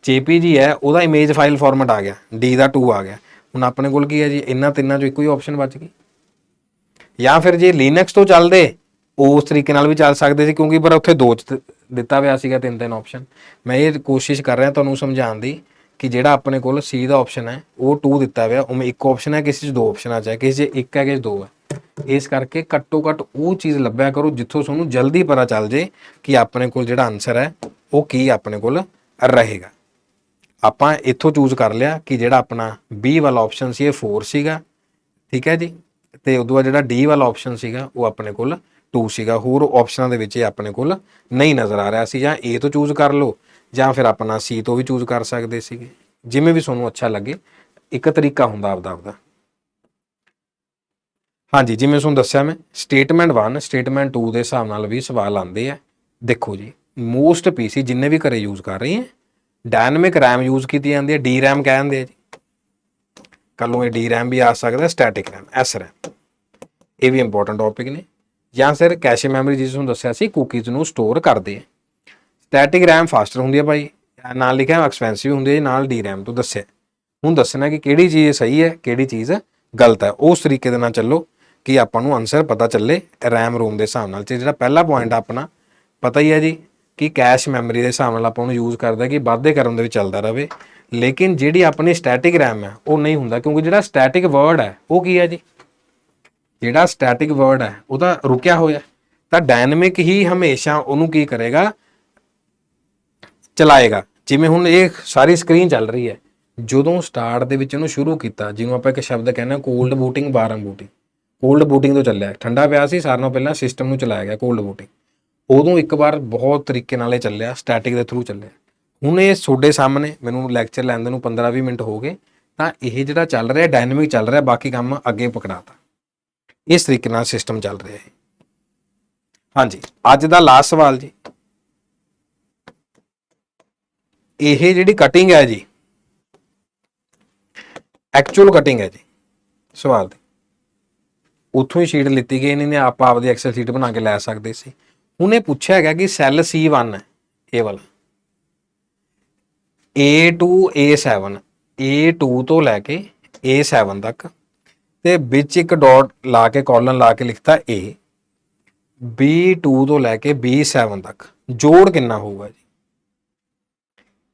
JPG ਹੈ ਉਹਦਾ ਇਮੇਜ ਫਾਈਲ ਫਾਰਮੈਟ ਆ ਗਿਆ, D ਦਾ 2 ਆ ਗਿਆ। ਹੁਣ ਆਪਣੇ ਕੋਲ ਕੀ ਹੈ ਜੀ, ਇਹਨਾਂ ਤਿੰਨਾਂ 'ਚੋਂ ਇੱਕੋ ਹੀ ਆਪਸ਼ਨ ਬਚ ਗਈ। ਜਾਂ ਫਿਰ ਜੇ ਲਿਨਕਸ ਤੋਂ ਚੱਲਦੇ ਉਸ ਤਰੀਕੇ ਨਾਲ ਵੀ ਚੱਲ ਸਕਦੇ ਸੀ, ਕਿਉਂਕਿ ਪਰ ਉੱਥੇ 2 'ਚ ਦਿੱਤਾ ਹੋਇਆ ਸੀਗਾ 3 ਆਪਸ਼ਨ। ਮੈਂ ਇਹ ਕੋਸ਼ਿਸ਼ ਕਰ ਰਿਹਾ ਤੁਹਾਨੂੰ ਸਮਝਾਉਣ ਦੀ ਕਿ ਜਿਹੜਾ ਆਪਣੇ ਕੋਲ C ਦਾ ਆਪਸ਼ਨ ਹੈ ਉਹ 2 ਦਿੱਤਾ ਹੋਇਆ, ਉਵੇਂ ਇੱਕ ਆਪਸ਼ਨ ਹੈ, ਕਿਸੇ 'ਚ 2 ਆਪਸ਼ਨ ਆ, ਚਾਹੇ ਕਿਸੇ 'ਚ 1 ਹੈ, ਕਿਸੇ 'ਚ 2 ਹੈ। ਇਸ ਕਰਕੇ ਘੱਟੋ ਘੱਟ ਉਹ ਚੀਜ਼ ਲੱਭਿਆ ਕਰੋ ਜਿੱਥੋਂ ਤੁਹਾਨੂੰ ਜਲਦੀ ਪਤਾ ਚੱਲ ਜੇ ਕਿ ਆਪਣੇ ਕੋਲ ਜਿਹੜਾ ਆਨਸਰ ਹੈ ਉਹ ਕੀ ਆਪਣੇ ਕੋਲ ਰਹੇਗਾ। ਆਪਾਂ ਇੱਥੋਂ ਚੂਜ਼ ਕਰ ਲਿਆ ਕਿ ਜਿਹੜਾ ਆਪਣਾ B ਵਾਲਾ ਆਪਸ਼ਨ ਸੀ ਇਹ 4 ਸੀਗਾ, ਠੀਕ ਹੈ ਜੀ, ਅਤੇ ਉਦੋਂ ਬਾਅਦ ਜਿਹੜਾ D ਵਾਲਾ ਆਪਸ਼ਨ ਸੀਗਾ ਉਹ ਆਪਣੇ ਕੋਲ 2 ਸੀਗਾ। ਹੋਰ ਆਪਸ਼ਨਾਂ ਦੇ ਵਿੱਚ ਇਹ ਆਪਣੇ ਕੋਲ ਨਹੀਂ ਨਜ਼ਰ ਆ ਰਿਹਾ ਸੀ। ਜਾਂ A ਤੋਂ ਚੂਜ਼ ਕਰ ਲਓ ਜਾਂ ਫਿਰ ਆਪਣਾ C ਤੋਂ ਵੀ ਚੂਜ਼ ਕਰ ਸਕਦੇ ਸੀਗੇ, ਜਿਵੇਂ ਵੀ ਤੁਹਾਨੂੰ ਅੱਛਾ ਲੱਗੇ। ਇੱਕ ਤਰੀਕਾ ਹੁੰਦਾ ਆਪਦਾ। ਹਾਂਜੀ, ਜਿਵੇਂ ਤੁਹਾਨੂੰ ਦੱਸਿਆ ਮੈਂ, ਸਟੇਟਮੈਂਟ 1 ਸਟੇਟਮੈਂਟ 2 ਦੇ ਹਿਸਾਬ ਨਾਲ ਵੀ ਸਵਾਲ ਆਉਂਦੇ ਆ। ਦੇਖੋ ਜੀ, ਮੋਸਟ PC ਜਿੰਨੇ ਵੀ ਘਰੇ ਯੂਜ਼ ਕਰ ਰਹੇ ਹੈ, ਡਾਇਨਮਿਕ RAM ਯੂਜ਼ ਕੀਤੀ ਜਾਂਦੀ ਹੈ, DRAM ਕਹਿ ਦਿੰਦੇ ਆ ਜੀ। ਕੱਲ ਨੂੰ ਇਹ DRAM ਵੀ ਆ ਸਕਦਾ, ਸਟੈਟਿਕ RAM, SRAM, ਇਹ ਵੀ ਇੰਪੋਰਟੈਂਟ ਟੌਪਿਕ ਨੇ। ਜਾਂ ਫਿਰ ਕੈਸ਼ੇ ਮੈਮਰੀ, ਜਿਸ ਨੂੰ ਦੱਸਿਆ ਸੀ ਕੁਕੀਜ਼ ਨੂੰ ਸਟੋਰ ਕਰਦੇ ਆ। ਸਟੈਟਿਕ RAM ਫਾਸਟਰ ਹੁੰਦੀ ਹੈ ਭਾਈ, ਨਾਲ ਲਿਖਿਆ ਐਕਸਪੈਂਸਿਵ ਹੁੰਦੀ ਹੈ, ਨਾਲ DRAM ਤੋਂ ਦੱਸਿਆ। ਹੁਣ ਦੱਸਣਾ ਕਿ ਕਿਹੜੀ ਚੀਜ਼ ਸਹੀ ਹੈ, ਕਿਹੜੀ ਚੀਜ਼ ਗਲਤ ਹੈ। ਉਸ ਤਰੀਕੇ ਦੇ ਨਾਲ ਚੱਲੋ ਕਿ ਆਪਾਂ ਨੂੰ ਆਨਸਰ ਪਤਾ ਚੱਲੇ RAM ਰੋਮ ਦੇ ਹਿਸਾਬ ਨਾਲ। ਤੇ ਜਿਹੜਾ ਪਹਿਲਾ ਪੁਆਇੰਟ ਆਪਣਾ ਪਤਾ ਹੀ ਹੈ ਜੀ ਕਿ ਕੈਸ਼ ਮੈਮਰੀ ਦੇ ਹਿਸਾਬ ਨਾਲ ਆਪਾਂ ਉਹਨੂੰ ਯੂਜ਼ ਕਰਦਾ ਕਿ ਵਾਧੇ ਕਰਨ ਦੇ ਵਿੱਚ ਚੱਲਦਾ ਰਹੇ। ਲੇਕਿਨ ਜਿਹੜੀ ਆਪਣੀ ਸਟੈਟਿਕ RAM ਹੈ ਉਹ ਨਹੀਂ ਹੁੰਦਾ, ਕਿਉਂਕਿ ਜਿਹੜਾ ਸਟੈਟਿਕ ਵਰਡ ਹੈ ਉਹ ਕੀ ਹੈ ਜੀ, ਜਿਹੜਾ ਸਟੈਟਿਕ ਵਰਡ ਹੈ ਉਹਦਾ ਰੁਕਿਆ ਹੋਇਆ। ਤਾਂ ਡਾਇਨਮਿਕ ਹੀ ਹਮੇਸ਼ਾ ਉਹਨੂੰ ਕੀ ਕਰੇਗਾ, ਚਲਾਏਗਾ। ਜਿਵੇਂ ਹੁਣ ਇਹ ਸਾਰੀ ਸਕਰੀਨ ਚੱਲ ਰਹੀ ਹੈ, ਜਦੋਂ ਸਟਾਰਟ ਦੇ ਵਿੱਚ ਇਹਨੂੰ ਸ਼ੁਰੂ ਕੀਤਾ, ਜਿਹਨੂੰ ਆਪਾਂ ਇੱਕ ਸ਼ਬਦ ਕਹਿੰਦੇ cold booting, warm booting. Cold booting ਤੋਂ ਚੱਲਿਆ, ਠੰਡਾ ਪਿਆ ਸੀ, ਸਾਰਿਆਂ ਨਾਲੋਂ ਪਹਿਲਾਂ ਸਿਸਟਮ ਨੂੰ ਚਲਾਇਆ ਗਿਆ ਕੋਲਡ ਬੂਟਿੰਗ। ਉਦੋਂ ਇੱਕ ਵਾਰ ਬਹੁਤ ਤਰੀਕੇ ਨਾਲ ਇਹ ਚੱਲਿਆ, ਸਟੈਟਿਕ ਦੇ ਥਰੂ ਚੱਲਿਆ। ਹੁਣ ਇਹ ਤੁਹਾਡੇ ਸਾਹਮਣੇ ਮੈਨੂੰ ਲੈਕਚਰ ਲੈਂਦੇ ਨੂੰ 15-20 ਮਿੰਟ ਹੋ ਗਏ, ਤਾਂ ਇਹ ਜਿਹੜਾ ਚੱਲ ਰਿਹਾ ਡਾਇਨਾਮਿਕ ਚੱਲ ਰਿਹਾ, ਬਾਕੀ ਕੰਮ ਅੱਗੇ ਪਕੜਾਤਾ। ਇਸ ਤਰੀਕੇ ਨਾਲ ਸਿਸਟਮ ਚੱਲ ਰਿਹਾ ਹੈ। ਹਾਂਜੀ, ਅੱਜ ਦਾ ਲਾਸਟ ਸਵਾਲ ਜੀ। ਇਹ ਜਿਹੜੀ ਕਟਿੰਗ ਹੈ ਜੀ, ਐਕਚੁਅਲ ਕਟਿੰਗ ਹੈ ਜੀ ਸਵਾਲ ਦੀ, ਉੱਥੋਂ ਹੀ ਸ਼ੀਟ ਲਿੱਤੀ ਗਈ, ਨਹੀਂ ਆਪਾਂ ਆਪਦੀ ਐਕਸਲ ਸ਼ੀਟ ਬਣਾ ਕੇ ਲੈ ਸਕਦੇ ਸੀ। ਉਹਨੇ ਪੁੱਛਿਆ ਹੈਗਾ ਕਿ ਸੈੱਲ C1 ਹੈ ਇਹ ਵਾਲਾ, A2 A7, A2 ਤੋਂ ਲੈ ਕੇ A7 ਤੱਕ, ਤੇ ਵਿੱਚ ਇੱਕ ਡਾਟ ਲਾ ਕੇ ਕਾਲਨ ਲਾ ਕੇ ਲਿਖਤਾ A, B2 ਤੋਂ ਲੈ ਕੇ B7 ਤੱਕ ਜੋੜ ਕਿੰਨਾ ਹੋਊਗਾ ਜੀ?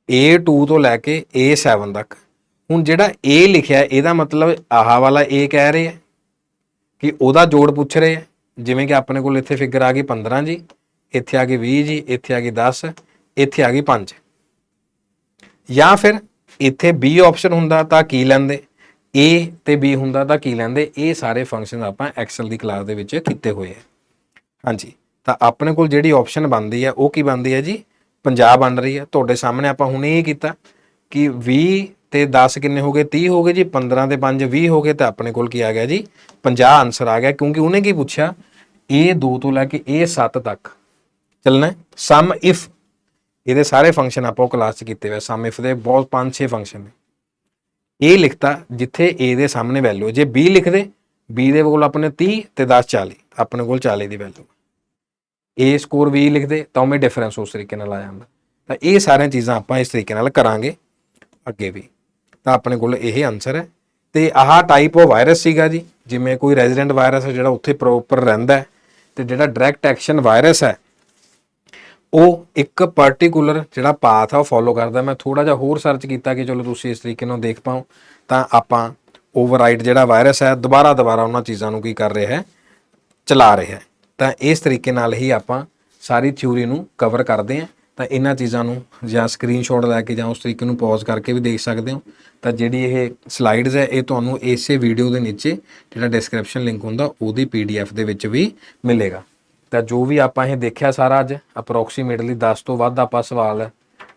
A2 ਤੋਂ ਲੈ ਕੇ A7 ਤੱਕ। ਹੁਣ ਜਿਹੜਾ A ਲਿਖਿਆ ਇਹਦਾ ਮਤਲਬ ਆਹ ਵਾਲਾ A ਕਹਿ ਰਹੇ ਹੈ ਕਿ ਉਹਦਾ ਜੋੜ ਪੁੱਛ ਰਹੇ ਹੈ। ਜਿਵੇਂ ਕਿ ਆਪਣੇ ਕੋਲ ਇੱਥੇ ਫਿਗਰ ਆ ਗਈ 15 ਜੀ, ਇੱਥੇ ਆ ਗਈ 20 ਜੀ, ਇੱਥੇ ਆ ਗਈ 10, ਇੱਥੇ ਆ ਗਈ 5। ਜਾਂ ਫਿਰ ਇੱਥੇ B ਆਪਸ਼ਨ ਹੁੰਦਾ ਤਾਂ ਕੀ ਲੈਂਦੇ, A ਤੇ B ਹੁੰਦਾ ਤਾਂ ਕੀ ਲੈਂਦੇ। ਇਹ ਸਾਰੇ ਫੰਕਸ਼ਨ ਆਪਾਂ ਐਕਸਲ ਦੀ ਕਲਾਸ ਦੇ ਵਿੱਚ ਕੀਤੇ ਹੋਏ ਹੈ। ਹਾਂਜੀ, ਤਾਂ ਆਪਣੇ ਕੋਲ ਜਿਹੜੀ ਆਪਸ਼ਨ ਬਣਦੀ ਹੈ ਉਹ ਕੀ ਬਣਦੀ ਹੈ ਜੀ? 50 ਬਣ ਰਹੀ ਹੈ। ਤੁਹਾਡੇ ਸਾਹਮਣੇ ਆਪਾਂ ਹੁਣ ਇਹ ਕੀਤਾ ਕਿ 20 ਤੇ 10 ਕਿੰਨੇ ਹੋ ਗਏ? 30 ਹੋ ਗਏ ਜੀ। 15 ਤੇ 5 20 ਹੋ ਗਏ, ਤਾਂ ਆਪਣੇ ਕੋਲ ਕੀ ਆ ਗਿਆ ਜੀ? 50 ਆਨਸਰ ਆ ਗਿਆ। ਕਿਉਂਕਿ ਉਹਨੇ ਕੀ ਪੁੱਛਿਆ, A2 ਤੋਂ ਲੈ ਕੇ A7 ਤੱਕ ਚੱਲਣਾ। ਸਮ ਇਫ, ਇਹਦੇ ਸਾਰੇ ਫੰਕਸ਼ਨ ਆਪਾਂ ਕਲਾਸ 'ਚ ਕੀਤੇ ਹੋਏ। ਸਮ ਇਫ ਦੇ ਬਹੁਤ 5-6 ਫੰਕਸ਼ਨ ਨੇ। ਇਹ ਲਿਖਤਾ ਜਿੱਥੇ A ਦੇ ਸਾਹਮਣੇ ਵੈਲਿਊ, ਜੇ B ਲਿਖਦੇ, B ਦੇ ਕੋਲ ਆਪਣੇ 30 ਤੇ 10 40, ਆਪਣੇ ਕੋਲ 40 ਦੀ ਵੈਲਿਊ। A ਸਕੋਰ 20 ਲਿਖਦੇ ਤਾਂ ਉਵੇਂ ਡਿਫਰੈਂਸ ਉਸ ਤਰੀਕੇ ਨਾਲ ਆ ਜਾਂਦਾ। ਤਾਂ ਇਹ ਸਾਰੀਆਂ ਚੀਜ਼ਾਂ ਆਪਾਂ ਇਸ ਤਰੀਕੇ ਨਾਲ ਕਰਾਂਗੇ ਅੱਗੇ ਵੀ। ਤਾਂ ਆਪਣੇ ਕੋਲ ਇਹ ਆਨਸਰ ਹੈ। ਤੇ ਆਹ ਟਾਈਪ ਆਫ ਵਾਇਰਸ ਸੀਗਾ ਜੀ, ਜਿਵੇਂ ਕੋਈ ਰੈਜ਼ੀਡੈਂਟ ਵਾਇਰਸ ਹੈ ਜਿਹੜਾ ਉੱਥੇ ਪ੍ਰੋਪਰ ਰਹਿੰਦਾ, ਤੇ ਜਿਹੜਾ ਡਾਇਰੈਕਟ ਐਕਸ਼ਨ ਵਾਇਰਸ ਹੈ ਉਹ ਇੱਕ ਪਾਰਟੀਕੂਲਰ ਜਿਹੜਾ ਪਾਥ ਆ ਉਹ ਫੋਲੋ ਕਰਦਾ। ਮੈਂ ਥੋੜਾ ਜਿਹਾ ਹੋਰ ਸਰਚ ਕੀਤਾ ਕਿ ਚਲੋ ਤੁਸੀਂ ਇਸ ਤਰੀਕੇ ਨਾਲ ਦੇਖ ਪਾਓ। ਤਾਂ ਆਪਾਂ ਓਵਰਰਾਈਡ ਜਿਹੜਾ ਵਾਇਰਸ ਹੈ ਦੁਬਾਰਾ ਉਹਨਾਂ ਚੀਜ਼ਾਂ ਨੂੰ ਕੀ ਕਰ ਰਿਹਾ ਹੈ, ਚਲਾ ਰਿਹਾ ਹੈ। ਤਾਂ ਇਸ ਤਰੀਕੇ ਨਾਲ ਹੀ ਆਪਾਂ ਸਾਰੀ ਥਿਊਰੀ ਨੂੰ ਕਵਰ ਕਰਦੇ ਹਾਂ। ਤਾਂ ਇਹਨਾਂ ਚੀਜ਼ਾਂ ਨੂੰ ਜਾਂ ਸਕਰੀਨਸ਼ਾਟ ਲੈ ਕੇ ਜਾਂ ਉਸ ਤਰੀਕੇ ਨੂੰ ਪੌਜ਼ ਕਰਕੇ ਵੀ ਦੇਖ ਸਕਦੇ ਹੋ। ਤਾਂ ਜਿਹੜੀ ਇਹ ਸਲਾਈਡਸ ਹੈ ਇਹ ਤੁਹਾਨੂੰ ਇਸੇ ਵੀਡੀਓ ਦੇ ਨੀਚੇ ਜਿਹੜਾ ਡਿਸਕ੍ਰਿਪਸ਼ਨ ਲਿੰਕ ਹੁੰਦਾ ਉਹਦੀ PDF ਦੇ ਵਿੱਚ ਵੀ ਮਿਲੇਗਾ। ਤਾਂ ਜੋ ਵੀ ਆਪਾਂ ਇਹ ਦੇਖਿਆ ਸਾਰਾ ਅੱਜ ਅਪਰੋਕਸੀਮੇਟਲੀ 10 ਤੋਂ ਵੱਧ ਆਪਾਂ ਸਵਾਲ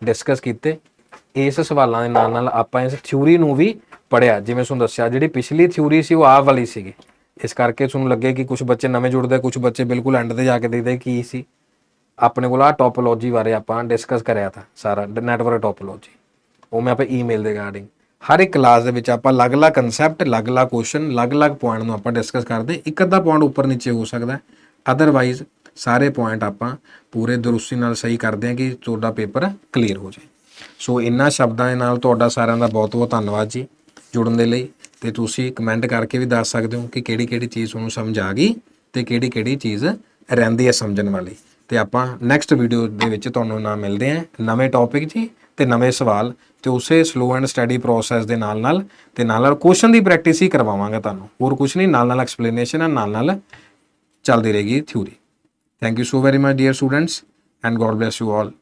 ਡਿਸਕਸ ਕੀਤੇ। ਇਸ ਸਵਾਲਾਂ ਦੇ ਨਾਲ ਨਾਲ ਆਪਾਂ ਇਸ ਥਿਊਰੀ ਨੂੰ ਵੀ ਪੜ੍ਹਿਆ। ਜਿਵੇਂ ਤੁਹਾਨੂੰ ਦੱਸਿਆ ਜਿਹੜੀ ਪਿਛਲੀ ਥਿਊਰੀ ਸੀ ਉਹ ਆਹ ਵਾਲੀ ਸੀਗੀ, ਇਸ ਕਰਕੇ ਤੁਹਾਨੂੰ ਲੱਗੇ ਕਿ ਕੁਝ ਬੱਚੇ ਨਵੇਂ ਜੁੜਦੇ, ਕੁਝ ਬੱਚੇ ਬਿਲਕੁਲ ਐਂਡ ਤੇ ਜਾ ਕੇ ਦੇਖਦੇ ਕੀ ਸੀ। ਆਪਣੇ ਕੋਲ ਆਹ ਟੋਪੋਲੋਜੀ ਬਾਰੇ ਆਪਾਂ ਡਿਸਕਸ ਕਰਿਆ था ਸਾਰਾ, ਨੈਟਵਰਕ ਟੋਪੋਲੋਜੀ। ਉਹ ਮੈਂ ਆਪਾਂ ਈਮੇਲ ਦੇ ਰਿਗਾਰਡਿੰਗ ਹਰ ਇੱਕ ਕਲਾਸ ਦੇ ਵਿੱਚ ਆਪਾਂ ਅਲੱਗ-ਅਲੱਗ ਕਨਸੈਪਟ, ਅਲੱਗ-ਅਲੱਗ ਕੁਐਸਚਨ, ਅਲੱਗ-ਅਲੱਗ ਪੁਆਇੰਟ ਨੂੰ ਆਪਾਂ ਡਿਸਕਸ ਕਰਦੇ। ਇੱਕ ਅੱਧਾ ਪੁਆਇੰਟ ਉੱਪਰ ਨੀਚੇ ਹੋ ਸਕਦਾ, ਅਦਰਵਾਈਜ਼ ਸਾਰੇ ਪੁਆਇੰਟ ਆਪਾਂ ਪੂਰੇ ਦਰੁਸਤੀ ਨਾਲ ਸਹੀ ਕਰਦੇ ਹਾਂ ਕਿ ਤੁਹਾਡਾ ਪੇਪਰ ਕਲੀਅਰ ਹੋ ਜਾਏ। ਸੋ ਇਹਨਾਂ ਸ਼ਬਦਾਂ ਦੇ ਨਾਲ ਤੁਹਾਡਾ ਸਾਰਿਆਂ ਦਾ ਬਹੁਤ-ਬਹੁਤ ਧੰਨਵਾਦ ਜੀ ਜੁੜਨ ਦੇ ਲਈ। ਤੇ ਤੁਸੀਂ ਕਮੈਂਟ ਕਰਕੇ ਵੀ ਦੱਸ ਸਕਦੇ ਹੋ ਕਿ ਕਿਹੜੀ-ਕਿਹੜੀ ਚੀਜ਼ ਤੁਹਾਨੂੰ ਸਮਝ ਆ ਗਈ ਤੇ ਕਿਹੜੀ-ਕਿਹੜੀ ਚੀਜ਼ ਰਹਿੰਦੀ ਹੈ ਸਮਝਣ ਵਾਲੀ। ਤੇ ਆਪਾਂ ਨੈਕਸਟ ਵੀਡੀਓ ਦੇ ਵਿੱਚ ਤੁਹਾਨੂੰ ਨਾਲ ਮਿਲਦੇ ਹਾਂ ਨਵੇਂ ਟੌਪਿਕ ਜੀ ਤੇ ਨਵੇਂ ਸਵਾਲ, ਤੇ ਉਸੇ ਸਲੋ ਐਂਡ ਸਟੱਡੀ ਪ੍ਰੋਸੈਸ ਦੇ ਨਾਲ ਨਾਲ ਕੁਐਸਚਨ ਦੀ ਪ੍ਰੈਕਟਿਸ ਹੀ ਕਰਵਾਵਾਂਗਾ ਤੁਹਾਨੂੰ। ਹੋਰ ਕੁਝ ਨਹੀਂ, ਨਾਲ ਐਕਸਪਲੇਨੇਸ਼ਨ ਹੈ, ਨਾਲ ਚੱਲਦੀ ਰਹੇਗੀ theory. Thank you so very much dear students and God bless you all.